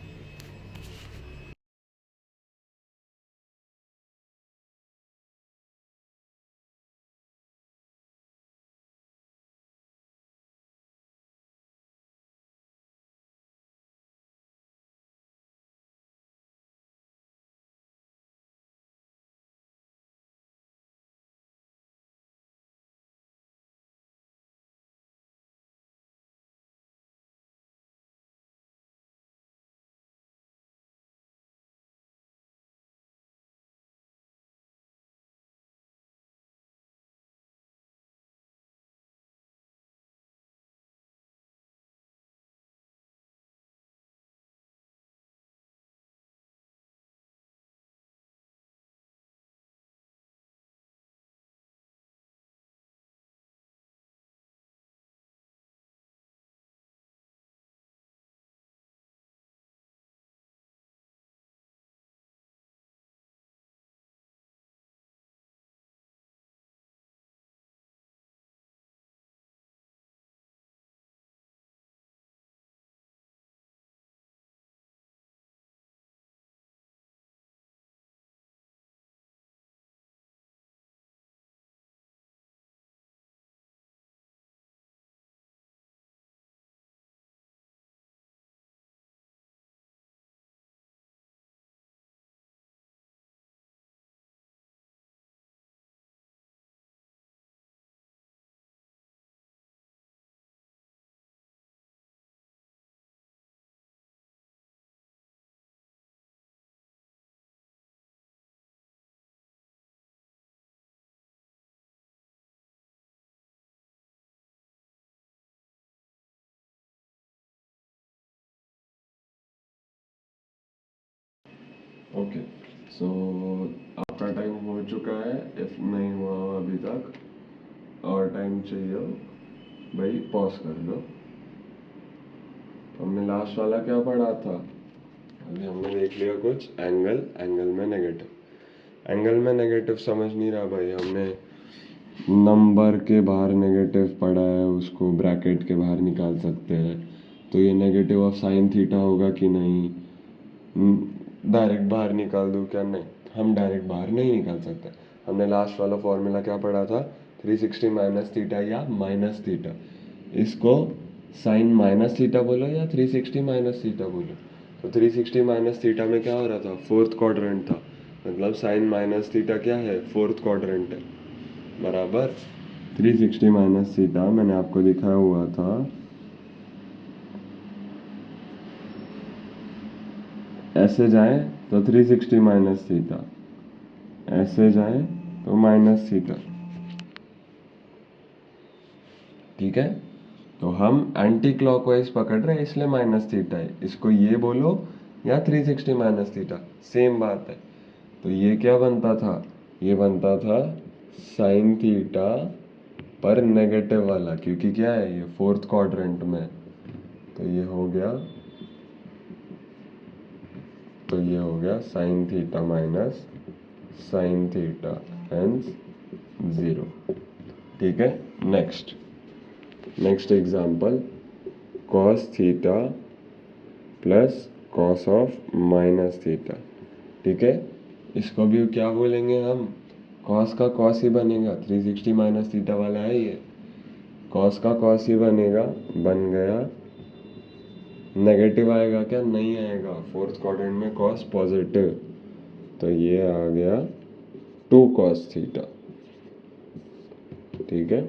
ओके। सो आपका टाइम हो चुका है, इफ नहीं हुआ हो अभी तक और टाइम चाहिए हो भाई पॉज कर लो। हमने लास्ट वाला क्या पढ़ा था? अभी हमने देख लिया कुछ एंगल, एंगल में नेगेटिव। एंगल में नेगेटिव समझ नहीं रहा भाई, हमने नंबर के बाहर नेगेटिव पढ़ा है, उसको ब्रैकेट के बाहर निकाल सकते हैं। तो ये नेगेटिव ऑफ साइन थीटा होगा कि नहीं? डायरेक्ट बाहर निकाल दूँ क्या? नहीं, हम डायरेक्ट बाहर नहीं निकाल सकते। हमने लास्ट वाला फॉर्मूला क्या पढ़ा था? 360 माइनस थीटा या माइनस थीटा। इसको साइन माइनस थीटा बोलो या 360 माइनस थीटा बोलो। तो 360 माइनस थीटा में क्या हो रहा था? फोर्थ क्वाड्रेंट था, मतलब साइन माइनस थीटा क्या है? फोर्थ क्वाड्रेंट है, बराबर 360 माइनस थीटा मैंने आपको दिखाया हुआ था। ऐसे जाए तो 360 माइनस थीटा, ऐसे जाए तो माइनस थीटा। ठीक है, तो हम एंटी क्लॉकवाइज पकड़ रहे हैं इसलिए माइनस थीटा है। इसको ये बोलो या 360 माइनस थीटा, सेम बात है। तो ये क्या बनता था, ये बनता था साइन थीटा पर नेगेटिव वाला, क्योंकि क्या है ये फोर्थ क्वाड्रेंट में। तो ये हो गया, तो ये हो गया sine theta minus sine theta hence 0। ठीक है, next next example, cos theta plus cos of minus theta. ठीक है, इसको भी क्या बोलेंगे हम, कॉस का कॉस ही बनेगा, 360 माइनस थीटा वाला है ये, कॉस का कॉस ही बनेगा, बन गया। नेगेटिव आएगा क्या, नहीं आएगा, फोर्थ क्वाड्रेंट में कॉस पॉजिटिव, तो ये आ गया 2 कॉस थीटा। ठीक है,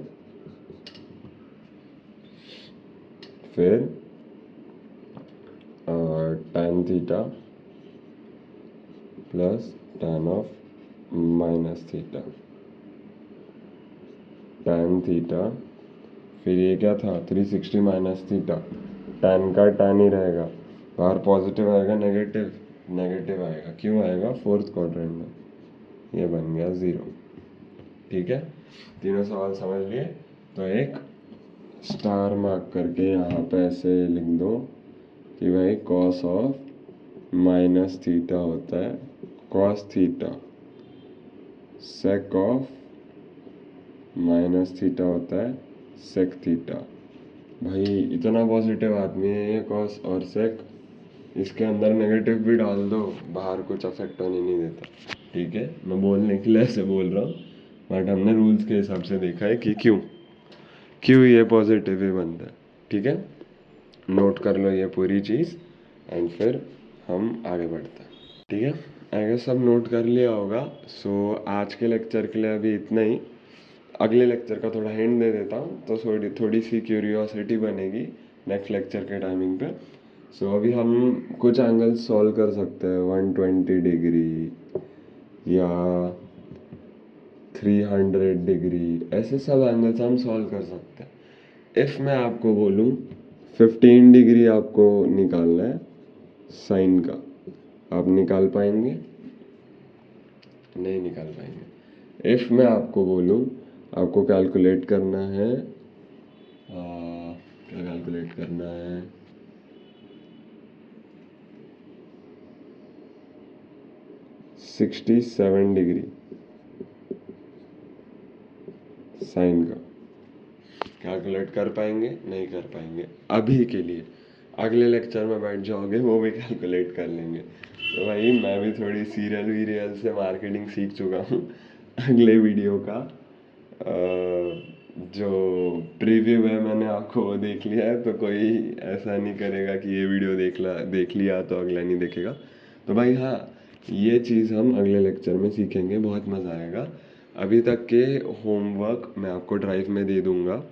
फिर tan theta plus tan of minus theta, tan theta, फिर ये क्या था 360 माइनस थीटा, tan का tan ही रहेगा, बाहर पॉजिटिव आएगा, नेगेटिव नेगेटिव आएगा, क्यों आएगा, फोर्थ क्वाड्रेंट में, ये बन गया 0। ठीक है, तीनों सवाल समझ लिए। तो एक स्टार मार्क करके यहाँ पे ऐसे लिख दो कि भाई कॉस ऑफ माइनस थीटा होता है cos theta, sake of minus theta होता है सेक थीटा। भाई इतना पॉजिटिव आदमी है ये कॉस और सेक, इसके अंदर नेगेटिव भी डाल दो, बाहर कुछ अफेक्ट होने नहीं देता। ठीक है, मैं बोलने के लिए ऐसे बोल रहा हूँ, बट हमने रूल्स के हिसाब से देखा है कि क्यों क्यों ये पॉजिटिव ही बनता है। ठीक है, नोट कर लो ये पूरी चीज़ एंड फिर हम आगे बढ़ते हैं। ठीक है, अगर सब नोट कर लिया होगा, सो आज के लेक्चर के लिए अभी इतना ही। अगले लेक्चर का थोड़ा हिंट दे देता हूँ, तो थोड़ी थोड़ी सी क्यूरियोसिटी बनेगी नेक्स्ट लेक्चर के टाइमिंग पे। सो अभी हम कुछ एंगल्स सॉल्व कर सकते हैं, 120 डिग्री या 300 डिग्री, ऐसे सब एंगल्स हम सॉल्व कर सकते हैं। इफ़ मैं आपको बोलूँ 15 डिग्री आपको निकालना है साइन का, आप निकाल पाएंगे, नहीं निकाल पाएंगे। इफ़ मैं आपको बोलूँ आपको कैलकुलेट करना है, क्या कैलकुलेट करना है, 67 डिग्री साइन का, कैलकुलेट कर पाएंगे, नहीं कर पाएंगे अभी के लिए। अगले लेक्चर में बैठ जाओगे वो भी कैलकुलेट कर लेंगे। तो भाई मैं भी थोड़ी सीरियल वीरियल से मार्केटिंग सीख चुका हूँ। अगले वीडियो का जो प्रीव्यू है मैंने आपको वो देख लिया है, तो कोई ऐसा नहीं करेगा कि ये वीडियो देख लिया तो अगला नहीं देखेगा। तो भाई हाँ, ये चीज़ हम अगले लेक्चर में सीखेंगे, बहुत मज़ा आएगा। अभी तक के होमवर्क मैं आपको ड्राइव में दे दूँगा,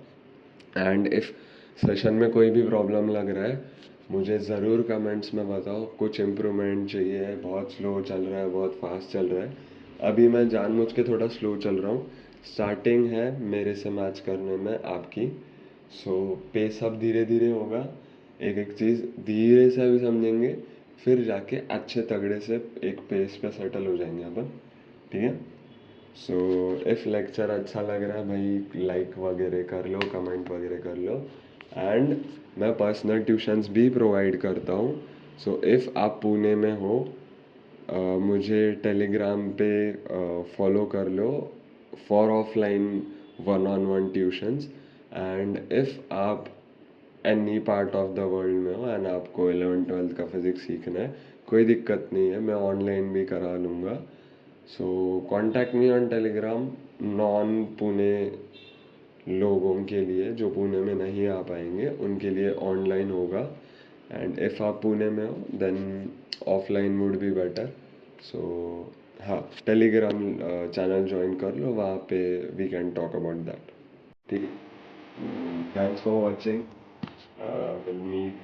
एंड इफ़ सेशन में कोई भी प्रॉब्लम लग रहा है मुझे ज़रूर कमेंट्स में बताओ, कुछ इम्प्रूवमेंट चाहिए, बहुत स्लो चल रहा है, बहुत फास्ट चल रहा है। अभी मैं जानबूझ के थोड़ा स्लो चल रहा हूँ, स्टार्टिंग है मेरे से मैच करने में आपकी। सो पेस अब धीरे धीरे होगा, एक एक चीज़ धीरे से भी समझेंगे, फिर जाके अच्छे तगड़े से एक पेस पे सेटल हो जाएंगे अपन। ठीक है, सो इफ़ लेक्चर अच्छा लग रहा है भाई लाइक वगैरह कर लो, कमेंट वगैरह कर लो, एंड मैं पर्सनल ट्यूशन्स भी प्रोवाइड करता हूँ। सो इफ़ आप पुणे में हो, मुझे टेलीग्राम पे फॉलो कर लो for offline 1-on-1 tuitions. And if आप any part of the world में हो एंड आपको 11th-12th का फिज़िक्स सीखना है, कोई दिक्कत नहीं है, मैं ऑनलाइन भी करा लूँगा। So contact me on Telegram. Non Pune लोगों के लिए, जो पुणे में नहीं आ पाएंगे उनके लिए ऑनलाइन होगा, एंड इफ़ आप पुणे में हो then offline would be better. So हाँ, टेलीग्राम चैनल ज्वाइन कर लो, वहाँ पे we can talk about that. ठीक, thanks for watching, will meet